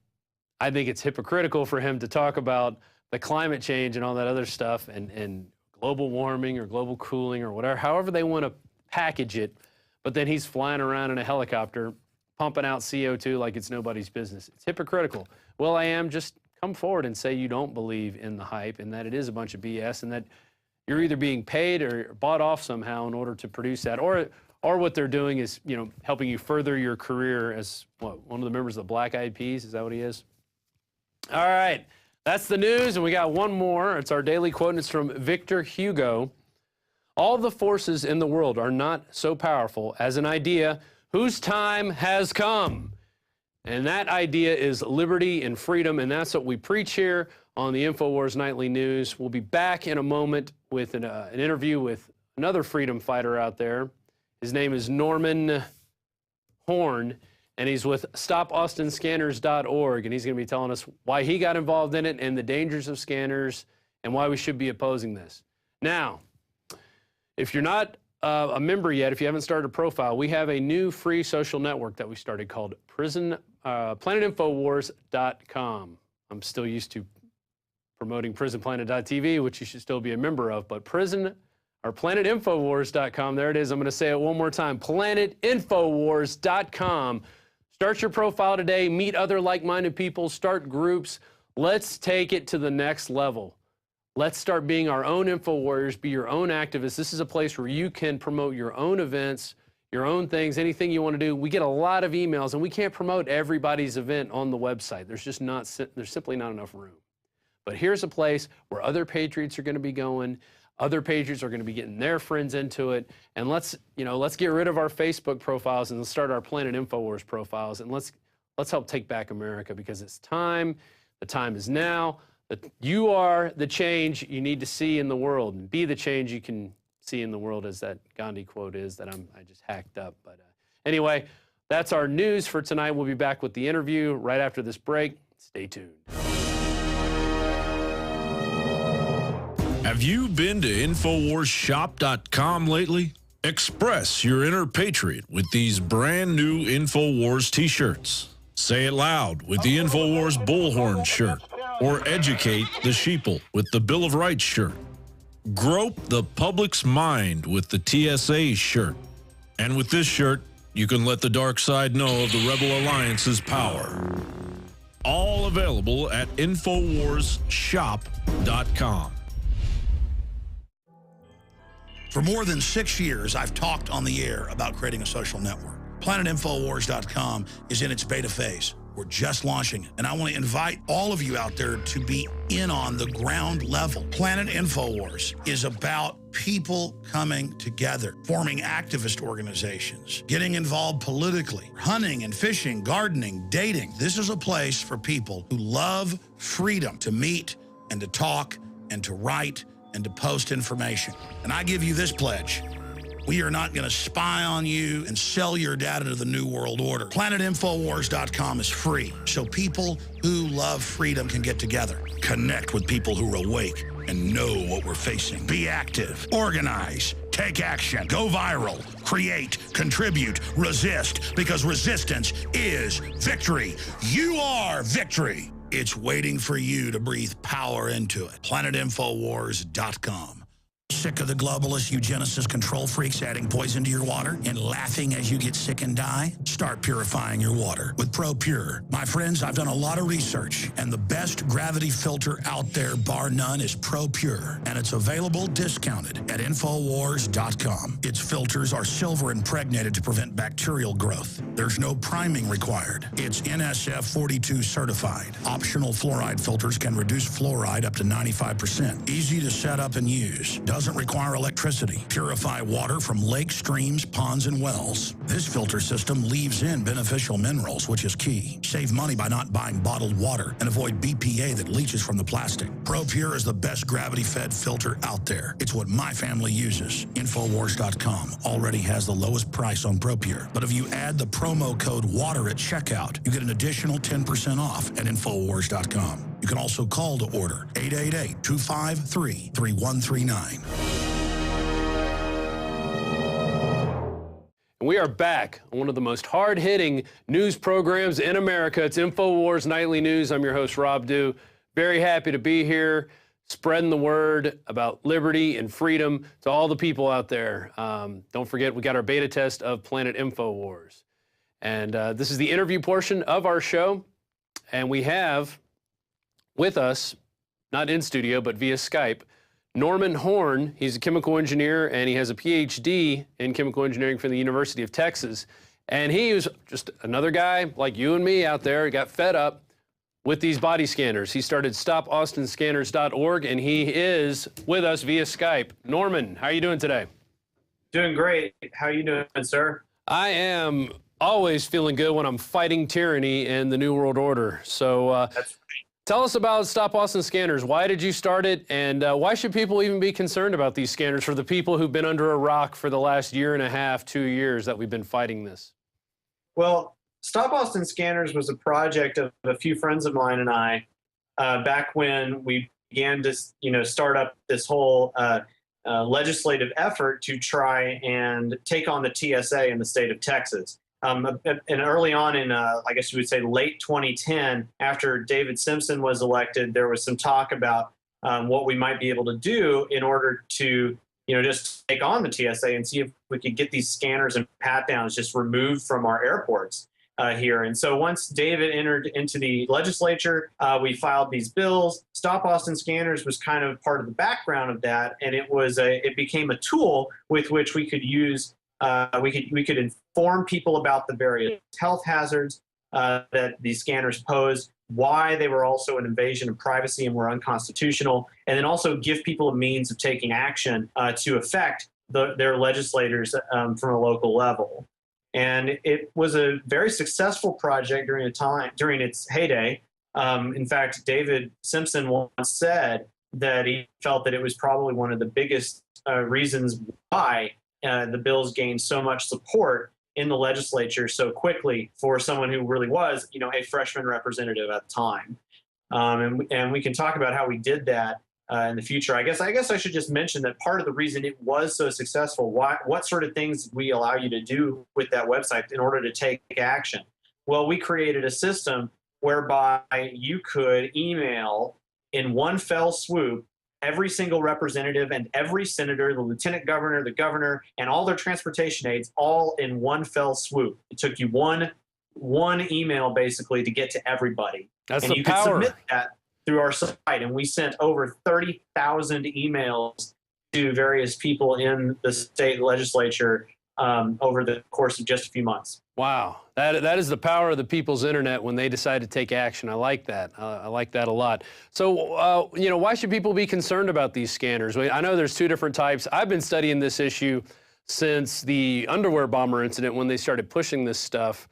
I think it's hypocritical for him to talk about the climate change and all that other stuff and global warming or global cooling or whatever, however they want to package it, but then he's flying around in a helicopter, pumping out CO2 like it's nobody's business. It's hypocritical. Will.i.am, just come forward and say you don't believe in the hype and that it is a bunch of BS and that you're either being paid or bought off somehow in order to produce that, or what they're doing is, you know, helping you further your career as one of the members of the Black Eyed Peas. Is that what he is? All right, that's the news, and we got one more. It's our daily quote, and it's from Victor Hugo. All the forces in the world are not so powerful as an idea whose time has come. And that idea is liberty and freedom, and that's what we preach here on the Infowars Nightly News. We'll be back in a moment with an interview with another freedom fighter out there. His name is Norman Horn, and he's with StopAustinScanners.org, and he's going to be telling us why he got involved in it and the dangers of scanners and why we should be opposing this. Now, if you're not a member yet, if you haven't started a profile, we have a new free social network that we started called PlanetinfoWars.com. I'm still used to promoting PrisonPlanet.tv, which you should still be a member of, but PlanetinfoWars.com, there it is. I'm going to say it one more time, PlanetinfoWars.com. Start your profile today, meet other like-minded people, start groups. Let's take it to the next level. Let's start being our own info warriors, be your own activists. This is a place where you can promote your own events, your own things, anything you want to do. We get a lot of emails, and we can't promote everybody's event on the website. There's simply not enough room. But here's a place where other patriots are going to be going. Other patriots are going to be getting their friends into it. And let's get rid of our Facebook profiles and let's start our Planet Infowars profiles. And let's help take back America, because it's time. The time is now. You are the change you need to see in the world, and be the change you can see in the world, as that Gandhi quote is that I just hacked up. But anyway, that's our news for tonight. We'll be back with the interview right after this break. Stay tuned. Have you been to InfoWarsShop.com lately? Express your inner patriot with these brand new InfoWars t-shirts. Say it loud with the InfoWars Bullhorn shirt, or educate the sheeple with the Bill of Rights shirt. Grope the public's mind with the TSA shirt. And with this shirt, you can let the dark side know of the Rebel Alliance's power. All available at InfoWarsShop.com. For more than 6 years, I've talked on the air about creating a social network. PlanetInfoWars.com is in its beta phase. We're just launching it. And I want to invite all of you out there to be in on the ground level. Planet Infowars is about people coming together, forming activist organizations, getting involved politically, hunting and fishing, gardening, dating. This is a place for people who love freedom to meet and to talk and to write and to post information. And I give you this pledge. We are not going to spy on you and sell your data to the New World Order. PlanetInfowars.com is free, so people who love freedom can get together, connect with people who are awake and know what we're facing. Be active, organize, take action, go viral, create, contribute, resist, because resistance is victory. You are victory. It's waiting for you to breathe power into it. PlanetInfowars.com. Sick of the globalist eugenicist control freaks adding poison to your water and laughing as you get sick and die? Start purifying your water with ProPure. My friends, I've done a lot of research, and the best gravity filter out there, bar none, is ProPure. And it's available discounted at Infowars.com. Its filters are silver impregnated to prevent bacterial growth. There's no priming required. It's NSF 42 certified. Optional fluoride filters can reduce fluoride up to 95%. Easy to set up and use. Doesn't require electricity. Purify water from lakes, streams, ponds, and wells. This filter system leaves in beneficial minerals, which is key. Save money by not buying bottled water and avoid BPA that leaches from the plastic. ProPure is the best gravity-fed filter out there. It's what my family uses. Infowars.com already has the lowest price on ProPure. But if you add the promo code WATER at checkout, you get an additional 10% off at Infowars.com. You can also call to order 888-253-3139. We are back on one of the most hard-hitting news programs in America. It's Infowars Nightly News. I'm your host, Rob Dew. Very happy to be here, spreading the word about liberty and freedom to all the people out there. Don't forget, we got our beta test of Planet Infowars. And this is the interview portion of our show. And we have with us, not in studio, but via Skype, Norman Horn. He's a chemical engineer, and he has a PhD in chemical engineering from the University of Texas. And he was just another guy like you and me out there. He got fed up with these body scanners. He started StopAustinScanners.org, and he is with us via Skype. Norman, how are you doing today? Doing great. How are you doing, sir? I am always feeling good when I'm fighting tyranny in the New World Order. So tell us about Stop Austin Scanners. Why did you start it, and why should people even be concerned about these scanners for the people who've been under a rock for the last year and a half, 2 years that we've been fighting this? Well, Stop Austin Scanners was a project of a few friends of mine and I back when we began to start up this whole legislative effort to try and take on the TSA in the state of Texas. And early on in, I guess you would say, late 2010, after David Simpson was elected, there was some talk about what we might be able to do in order to, just take on the TSA and see if we could get these scanners and pat-downs just removed from our airports here. And so once David entered into the legislature, we filed these bills. Stop Austin Scanners was kind of part of the background of that, and it became a tool with which we could use. We could inform people about the various health hazards that these scanners pose, why they were also an invasion of privacy and were unconstitutional, and then also give people a means of taking action to affect their legislators from a local level. And it was a very successful project during its heyday. In fact, David Simpson once said that he felt that it was probably one of the biggest reasons why the bills gained so much support in the legislature so quickly for someone who really was, a freshman representative at the time. And we can talk about how we did that in the future. I guess I should just mention that part of the reason it was so successful, what sort of things we allow you to do with that website in order to take action. Well, we created a system whereby you could email in one fell swoop every single representative and every senator, the lieutenant governor, the governor, and all their transportation aides, all in one fell swoop. It took you one email basically to get to everybody. That's and the you power. could submit that through our site, and we sent over 30,000 emails to various people in the state legislature over the course of just a few months. Wow, that is the power of the people's internet when they decide to take action. I like that. I like that a lot. So, why should people be concerned about these scanners? I know there's two different types. I've been studying this issue since the underwear bomber incident when they started pushing this stuff.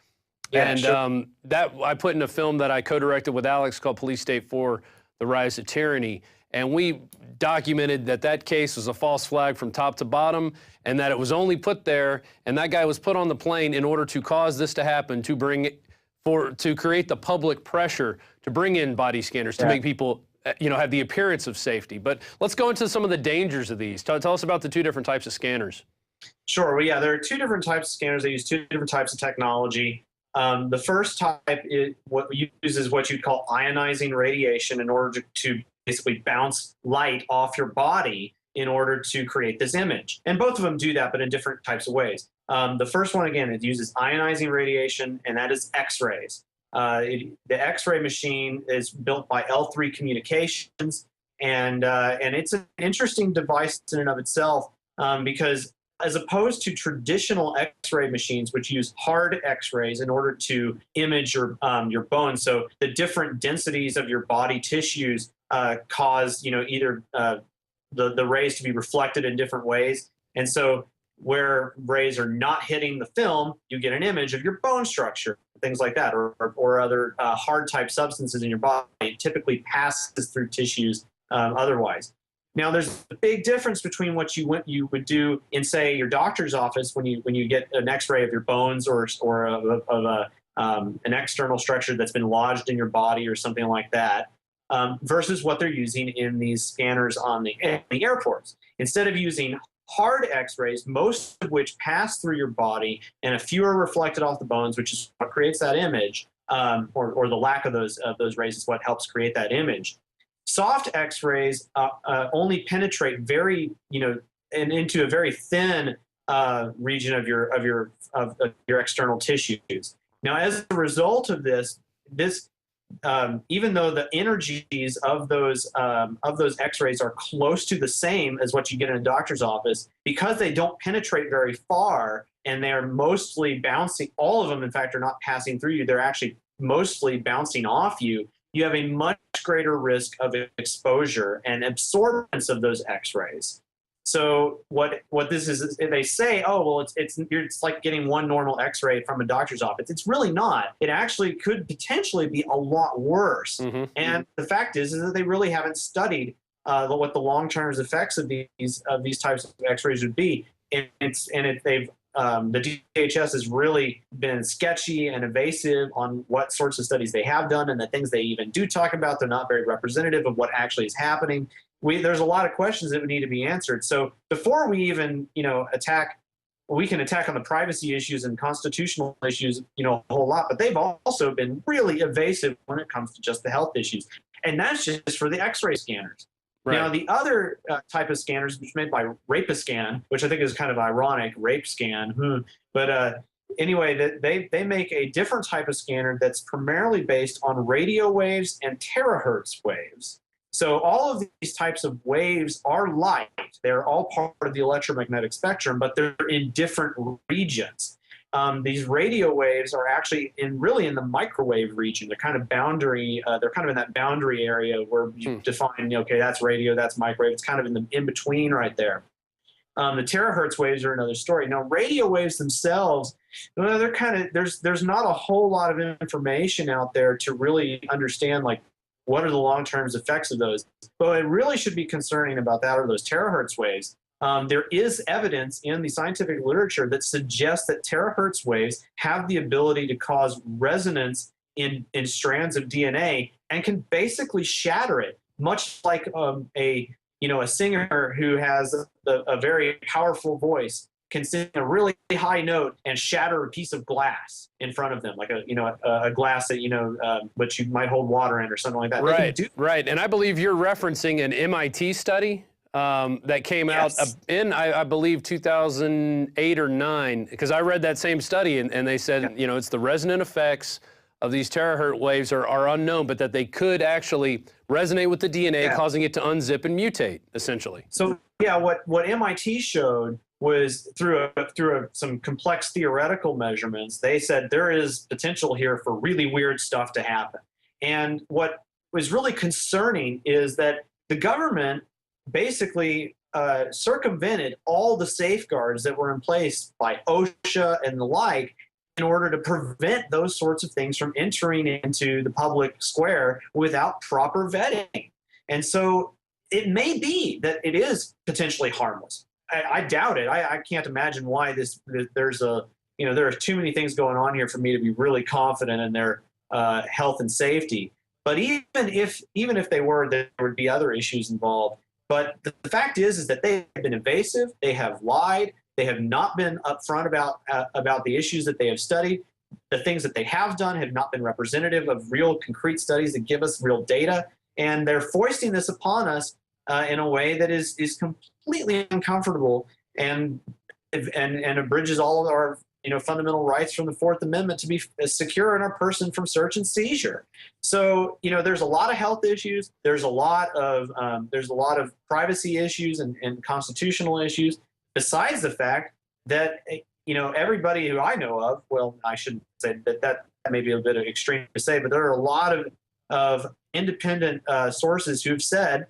Yeah, and sure. that I put in a film that I co-directed with Alex called Police State 4, The Rise of Tyranny. And we documented that case was a false flag from top to bottom, and that it was only put there, and that guy was put on the plane in order to cause this to happen, to create the public pressure to bring in body scanners, to make people have the appearance of safety. But let's go into some of the dangers of these. Tell us about the two different types of scanners. Sure. Well, yeah, there are two different types of scanners. They use two different types of technology. The first type is what uses what you'd call ionizing radiation in order to basically bounce light off your body in order to create this image. And both of them do that, but in different types of ways. The first one, again, it uses ionizing radiation, and that is X-rays. The X-ray machine is built by L3 Communications, and it's an interesting device in and of itself because as opposed to traditional X-ray machines, which use hard X-rays in order to image your bones, so the different densities of your body tissues cause either the rays to be reflected in different ways, and so where rays are not hitting the film, you get an image of your bone structure, things like that, or other hard type substances in your body. It typically passes through tissues otherwise. Now, there's a big difference between what you would do in, say, your doctor's office when you get an X-ray of your bones or of an external structure that's been lodged in your body or something like that, versus what they're using in these scanners on the airports. Instead of using hard X-rays, most of which pass through your body, and a few are reflected off the bones, which is what creates that image, or the lack of those rays is what helps create that image. Soft X-rays only penetrate very, and into a very thin region of your external tissues. Now, as a result of this, even though the energies of those X-rays are close to the same as what you get in a doctor's office, because they don't penetrate very far and they're mostly bouncing, all of them, in fact, are not passing through you. They're actually mostly bouncing off you. You have a much greater risk of exposure and absorbance of those X-rays. So what this is, they say, oh, well, it's like getting one normal X-ray from a doctor's office. It's really not. It actually could potentially be a lot worse. Mm-hmm. And the fact is that they really haven't studied what the long-term effects of these types of X-rays would be. The DHS has really been sketchy and evasive on what sorts of studies they have done, and the things they even do talk about, they're not very representative of what actually is happening. There's a lot of questions that would need to be answered. So before we even, attack, we can attack on the privacy issues and constitutional issues, a whole lot, but they've also been really evasive when it comes to just the health issues. And that's just for the X-ray scanners. Right. Now, the other type of scanners, which is made by Rapiscan, which I think is kind of ironic, rape scan. But anyway, they make a different type of scanner that's primarily based on radio waves and terahertz waves. So all of these types of waves are light. They're all part of the electromagnetic spectrum, but they're in different regions. These radio waves are actually really in the microwave region. They're kind of boundary. They're kind of in that boundary area where you define, okay, that's radio, that's microwave. It's kind of in between right there. The terahertz waves are another story. Now, radio waves themselves, they're kind of there's not a whole lot of information out there to really understand what are the long-term effects of those. But what really should be concerning about that are those terahertz waves. There is evidence in the scientific literature that suggests that terahertz waves have the ability to cause resonance in strands of DNA and can basically shatter it, much like a singer who has a very powerful voice can sing a really high note and shatter a piece of glass in front of them, like a glass that which you might hold water in or something like that. Right. And I believe you're referencing an MIT study that came out in, I believe, 2008 or 9, because I read that same study, and they said, it's the resonant effects of these terahertz waves are unknown, but that they could actually resonate with the DNA, causing it to unzip and mutate, essentially. So, what MIT showed was through some complex theoretical measurements. They said there is potential here for really weird stuff to happen. And what was really concerning is that the government basically circumvented all the safeguards that were in place by OSHA and the like in order to prevent those sorts of things from entering into the public square without proper vetting. And so it may be that it is potentially harmless. I doubt it. I can't imagine why there are too many things going on here for me to be really confident in their health and safety. But even if they were, there would be other issues involved. But the fact is that they have been evasive. They have lied. They have not been upfront about the issues that they have studied. The things that they have done have not been representative of real concrete studies that give us real data. And they're foisting this upon us in a way that is completely uncomfortable and abridges all of our fundamental rights from the Fourth Amendment to be secure in our person from search and seizure. So there's a lot of health issues. There's a lot of privacy issues and constitutional issues. Besides the fact that everybody who I know of, well, I shouldn't say that may be a bit extreme to say, but there are a lot of independent sources who've said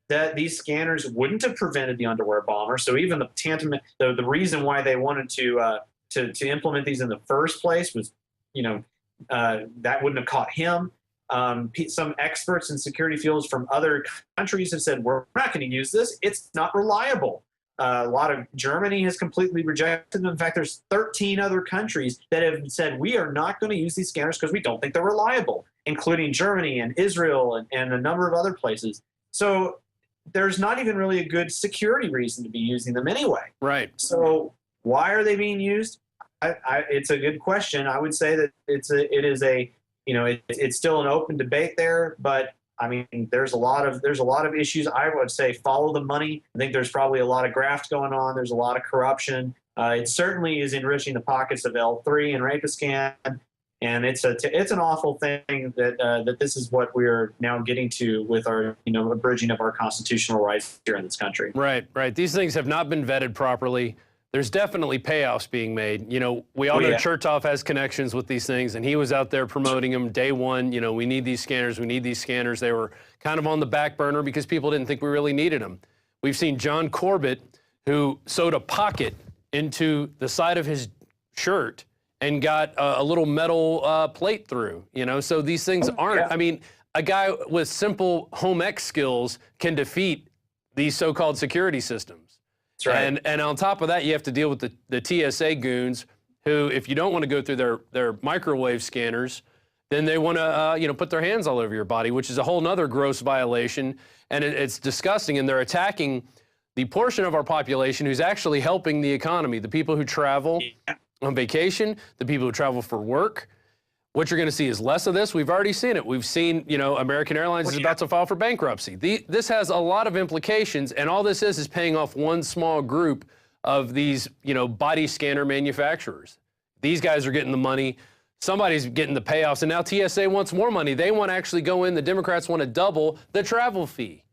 that these scanners wouldn't have prevented the underwear bomber. So even the reason why they wanted to implement these in the first place was, that wouldn't have caught him. Some experts in security fields from other countries have said, we're not going to use this. It's not reliable. A lot of Germany has completely rejected them. In fact, there's 13 other countries that have said, we are not going to use these scanners because we don't think they're reliable, including Germany and Israel and a number of other places. So there's not even really a good security reason to be using them anyway. Right. So why are they being used? It's a good question. I would say that it's still an open debate there, but I mean, there's a lot of issues. I would say follow the money. I think there's probably a lot of graft going on. There's a lot of corruption. It certainly is enriching the pockets of L3 and Rapiscan, and it's an awful thing that this is what we're now getting to with our abridging of our constitutional rights here in this country. Right. These things have not been vetted properly. There's definitely payoffs being made. We all know Chertoff has connections with these things, and he was out there promoting them day one. We need these scanners. We need these scanners. They were kind of on the back burner because people didn't think we really needed them. We've seen John Corbett, who sewed a pocket into the side of his shirt and got a little metal plate through. So these things aren't. I mean, a guy with simple home ec skills can defeat these so-called security systems. Right. And on top of that, you have to deal with the TSA goons who, if you don't want to go through their microwave scanners, then they want to put their hands all over your body, which is a whole nother gross violation. And it's disgusting. And they're attacking the portion of our population who's actually helping the economy, the people who travel on vacation, the people who travel for work. What you're going to see is less of this. We've already seen it. We've seen, American Airlines is about to file for bankruptcy. This has a lot of implications, and all this is paying off one small group of these, body scanner manufacturers. These guys are getting the money. Somebody's getting the payoffs, and now TSA wants more money. They want to actually go in. The Democrats want to double the travel fee.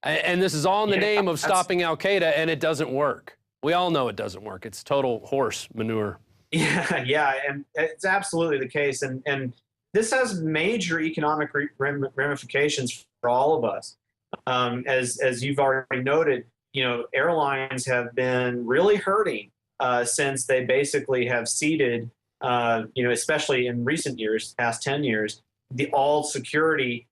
And this is all in the name of stopping Al-Qaeda, and it doesn't work. We all know it doesn't work. It's total horse manure. Yeah, and it's absolutely the case. And this has major economic ramifications for all of us. As you've already noted, airlines have been really hurting since they basically have ceded, especially in recent years, past 10 years, all security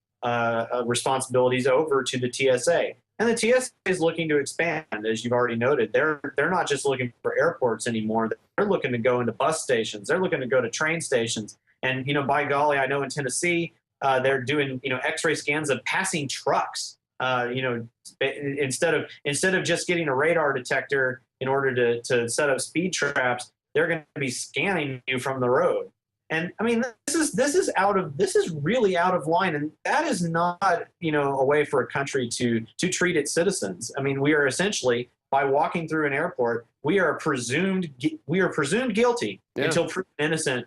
responsibilities over to the TSA. And the TSA is looking to expand, as you've already noted. They're not just looking for airports anymore. They're looking to go into bus stations. They're looking to go to train stations. And, by golly, I know in Tennessee, they're doing, X-ray scans of passing trucks. Instead of just getting a radar detector in order to set up speed traps, they're going to be scanning you from the road. And I mean, this is really out of line, and that is not a way for a country to treat its citizens. I mean, we are essentially, by walking through an airport, we are presumed guilty until proven innocent.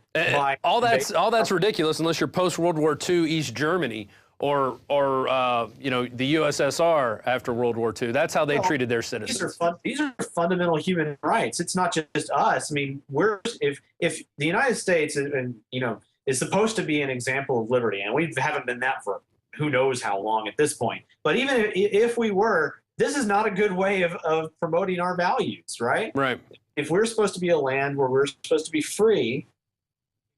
All that's ridiculous unless you're post World War II East Germany, or you know, the USSR after World War II. That's how they treated their citizens. These are fundamental human rights. It's not just us. I mean, if the United States and you know is supposed to be an example of liberty, and we haven't been that for who knows how long at this point. But even if we were, this is not a good way of promoting our values, right? Right. If we're supposed to be a land where we're supposed to be free,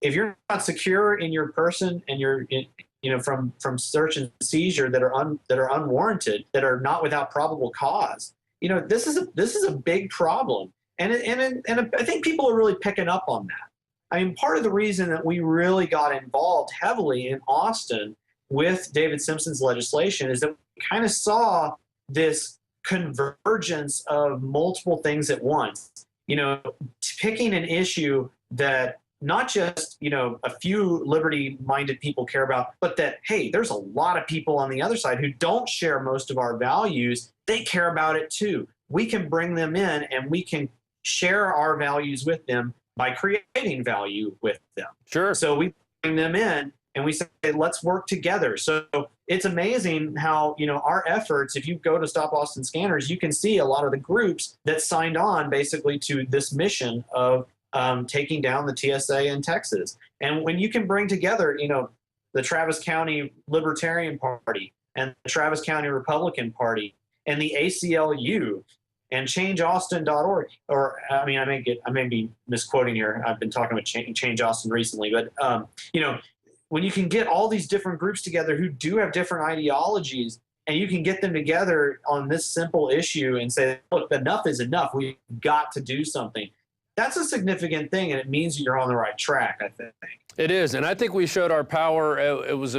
if you're not secure in your person and from search and seizure that are unwarranted, that are not without probable cause, you know, this is a big problem, and I think people are really picking up on that. I mean, part of the reason that we really got involved heavily in Austin with David Simpson's legislation is that we kind of saw this convergence of multiple things at once. You know, picking an issue that not just, you know, a few liberty-minded people care about, but that, hey, there's a lot of people on the other side who don't share most of our values. They care about it too. We can bring them in and we can share our values with them by creating value with them. Sure. So we bring them in and we say, let's work together. So it's amazing how, you know, our efforts, if you go to Stop Austin Scanners, you can see a lot of the groups that signed on basically to this mission of taking down the TSA in Texas. And when you can bring together, you know, the Travis County Libertarian Party and the Travis County Republican Party and the ACLU and changeaustin.org, or I mean, I may be misquoting here. I've been talking about Change Austin recently, but you know, when you can get all these different groups together who do have different ideologies, and you can get them together on this simple issue and say, look, enough is enough. We've got to do something. That's a significant thing, and it means you're on the right track, I think. It is, and I think we showed our power. It was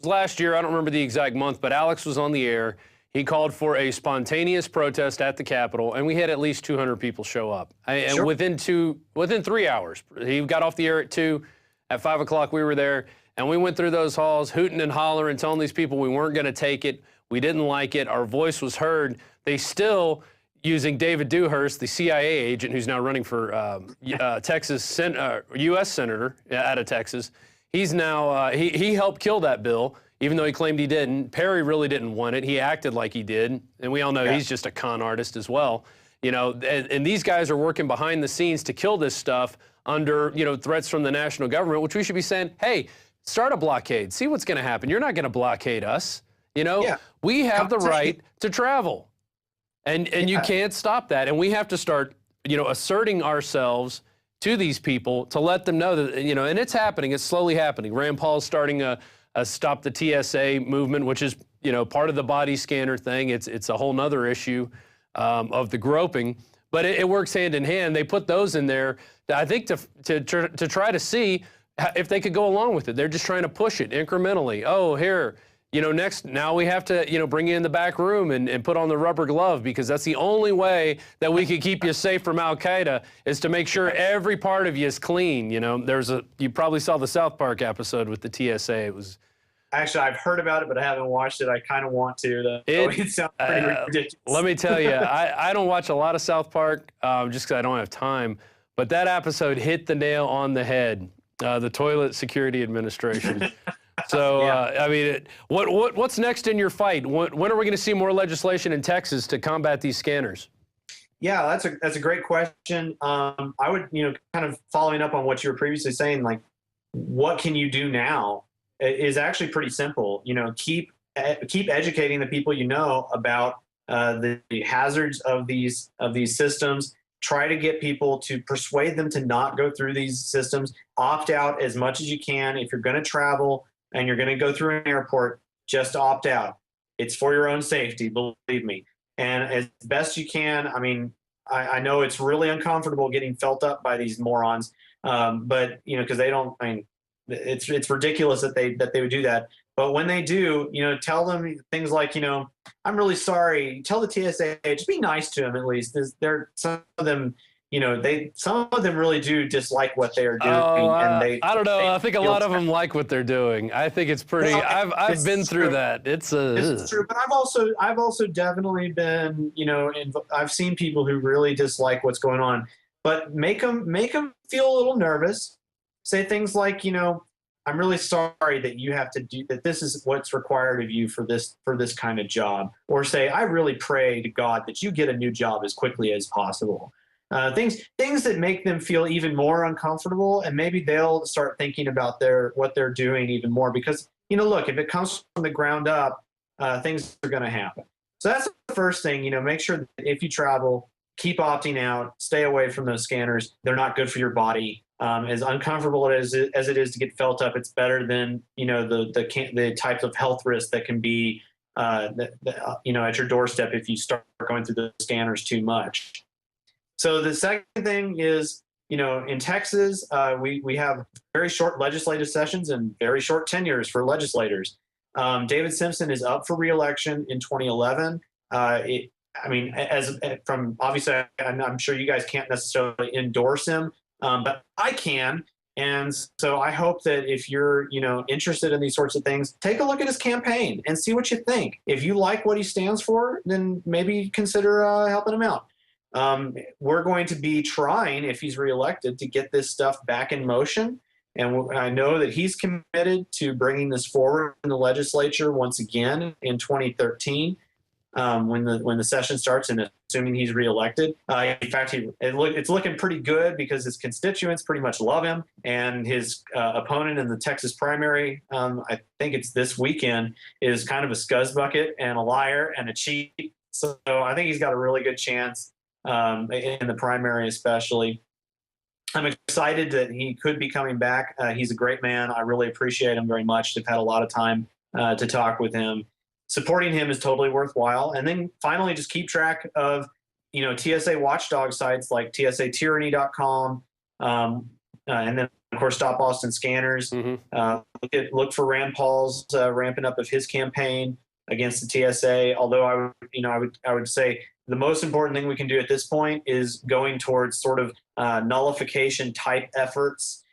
last year, I don't remember the exact month, but Alex was on the air. He called for a spontaneous protest at the Capitol, and we had at least 200 people show up. And Sure. within 3 hours, he got off the air at 2. At 5 o'clock, we were there, and we went through those halls, hooting and hollering, telling these people we weren't going to take it. We didn't like it. Our voice was heard. They still, using David Dewhurst, the CIA agent who's now running for Texas U.S. Senator out of Texas, he's now he helped kill that bill, even though he claimed he didn't. Perry really didn't want it. He acted like he did, and we all know he's just a con artist as well. You know, and these guys are working behind the scenes to kill this stuff under, you know, threats from the national government, which we should be saying, hey, start a blockade. See what's going to happen. You're not going to blockade us. You know, we have the right to travel. And you can't stop that. And we have to start, you know, asserting ourselves to these people to let them know that, you know, and it's happening. It's slowly happening. Rand Paul's starting a Stop the TSA movement, which is, you know, part of the body scanner thing. It's a whole nother issue of the groping. But it works hand in hand. They put those in there, I think, to try to see if they could go along with it. They're just trying to push it incrementally. Oh, here, you know, now we have to, you know, bring you in the back room and put on the rubber glove, because that's the only way that we can keep you safe from Al-Qaeda, is to make sure every part of you is clean. You know, you probably saw the South Park episode with the TSA. It was. Actually, I've heard about it, but I haven't watched it. I kind of want to. It sounds pretty ridiculous. Let me tell you, I don't watch a lot of South Park just because I don't have time. But that episode hit the nail on the head, the Toilet Security Administration. So, I mean, what's next in your fight? When are we going to see more legislation in Texas to combat these scanners? Yeah, that's a great question. I would, you know, kind of following up on what you were previously saying, like, what can you do now? Is actually pretty simple. You know, keep educating the people you know about the hazards of these systems. Try to get people to persuade them to not go through these systems. Opt out as much as you can. If you're going to travel and you're going to go through an airport, just opt out. It's for your own safety, believe me. And as best you can. I mean, I know it's really uncomfortable getting felt up by these morons, but you know, because they don't. I mean, it's ridiculous that they would do that. But when they do, you know, tell them things like, you know, I'm really sorry. Tell the TSA, just be nice to them at least. Some of them, you know, some of them really do dislike what they are doing. And I don't know. I think a lot of them like what they're doing. I think it's pretty. Well, I've been through that. It's true. But I've also definitely been, you know, I've seen people who really dislike what's going on. But make them feel a little nervous. Say things like, you know, I'm really sorry that you have to do that. This is what's required of you for this kind of job. Or say, I really pray to God that you get a new job as quickly as possible. Things that make them feel even more uncomfortable, and maybe they'll start thinking about what they're doing even more. Because, you know, look, if it comes from the ground up, things are going to happen. So that's the first thing. You know, make sure that if you travel, keep opting out, stay away from those scanners. They're not good for your body. As uncomfortable as it is to get felt up, it's better than, you know, the types of health risks that can be, you know, at your doorstep if you start going through the scanners too much. So the second thing is, you know, in Texas, we have very short legislative sessions and very short tenures for legislators. David Simpson is up for re-election in 2011. I mean, obviously, I'm sure you guys can't necessarily endorse him, but I can. And so I hope that if you're, you know, interested in these sorts of things, take a look at his campaign and see what you think. If you like what he stands for, then maybe consider helping him out. We're going to be trying, if he's reelected, to get this stuff back in motion. And I know that he's committed to bringing this forward in the legislature once again in 2013. When the session starts, and assuming he's reelected. In fact, it's looking pretty good because his constituents pretty much love him, and his opponent in the Texas primary, I think it's this weekend, is kind of a scuzzbucket and a liar and a cheat. So I think he's got a really good chance in the primary, especially. I'm excited that he could be coming back. He's a great man. I really appreciate him very much. I've had a lot of time to talk with him. Supporting him is totally worthwhile. And then finally, just keep track of, you know, TSA watchdog sites like TSAtyranny.com, and then of course Stop Austin Scanners. Look for Rand Paul's ramping up of his campaign against the TSA. Although I would say the most important thing we can do at this point is going towards sort of nullification type efforts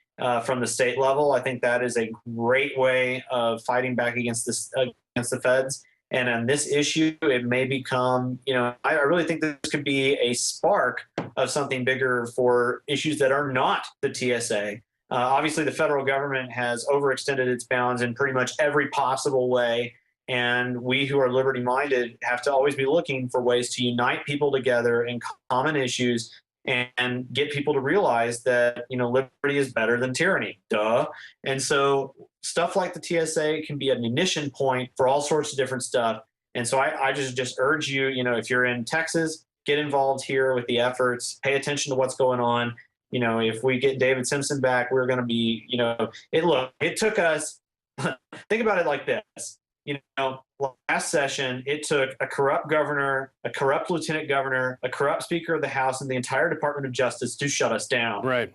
from the state level. I think that is a great way of fighting back against the feds. And on this issue, it may become, you know, I really think this could be a spark of something bigger for issues that are not the TSA. Obviously, the federal government has overextended its bounds in pretty much every possible way. And we who are liberty-minded have to always be looking for ways to unite people together in common issues and get people to realize that, you know, liberty is better than tyranny. Duh. And so stuff like the TSA can be a munition point for all sorts of different stuff. And so I just urge you, you know, if you're in Texas, get involved here with the efforts, pay attention to what's going on. You know, if we get David Simpson back, we're going to be, you know, it took us, think about it like this. You know, last session, it took a corrupt governor, a corrupt lieutenant governor, a corrupt speaker of the House, and the entire Department of Justice to shut us down. Right.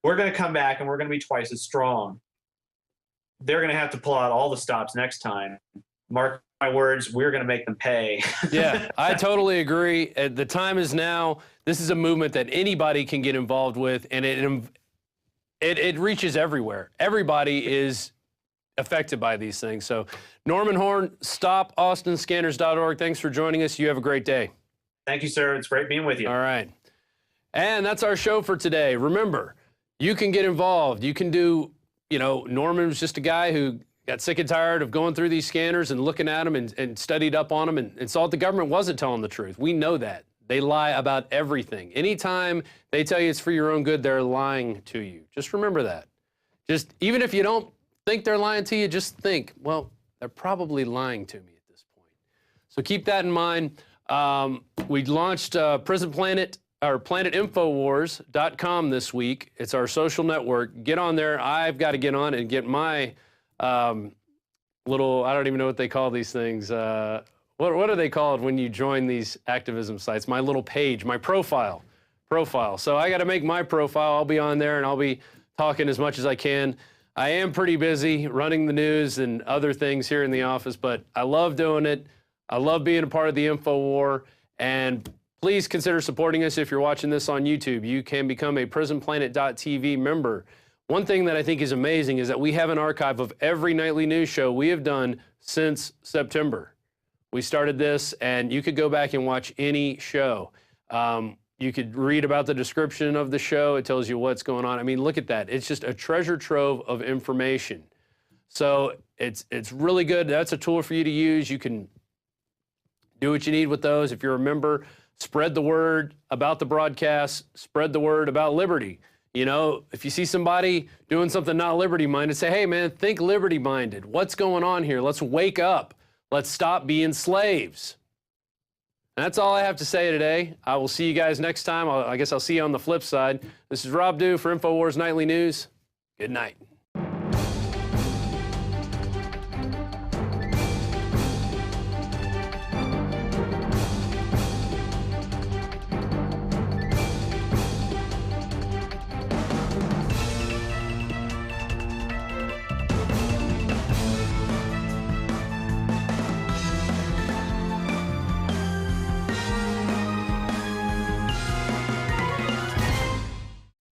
We're going to come back, and we're going to be twice as strong. They're going to have to pull out all the stops next time. Mark my words, we're going to make them pay. Yeah, I totally agree. The time is now. This is a movement that anybody can get involved with, and it reaches everywhere. Everybody is affected by these things. So Norman Horn, StopAustinScanners.org. Thanks for joining us. You have a great day. Thank you, sir. It's great being with you. All right. And that's our show for today. Remember, you can get involved. You can do, you know, Norman was just a guy who got sick and tired of going through these scanners and looking at them and studied up on them and saw that the government wasn't telling the truth. We know that. They lie about everything. Anytime they tell you it's for your own good, they're lying to you. Just remember that. Just even if you don't think they're lying to you, just think, well, they're probably lying to me at this point. So keep that in mind. We launched Prison Planet, or PlanetInfowars.com this week. It's our social network. Get on there. I've got to get on and get my little, I don't even know what they call these things. What are they called when you join these activism sites? My little page, my profile. So I got to make my profile. I'll be on there and I'll be talking as much as I can. I am pretty busy running the news and other things here in the office, but I love doing it. I love being a part of the InfoWar, and please consider supporting us if you're watching this on YouTube. You can become a PrisonPlanet.tv member. One thing that I think is amazing is that we have an archive of every nightly news show we have done since September. We started this, and you could go back and watch any show. You could read about the description of the show. It tells you what's going on. I mean, look at that. It's just a treasure trove of information. So it's really good. That's a tool for you to use. You can do what you need with those. If you're a member, spread the word about the broadcast, spread the word about liberty. You know, if you see somebody doing something not liberty-minded, say, hey, man, think liberty-minded. What's going on here? Let's wake up. Let's stop being slaves. And that's all I have to say today. I will see you guys next time. I guess I'll see you on the flip side. This is Rob Dew for Infowars Nightly News. Good night.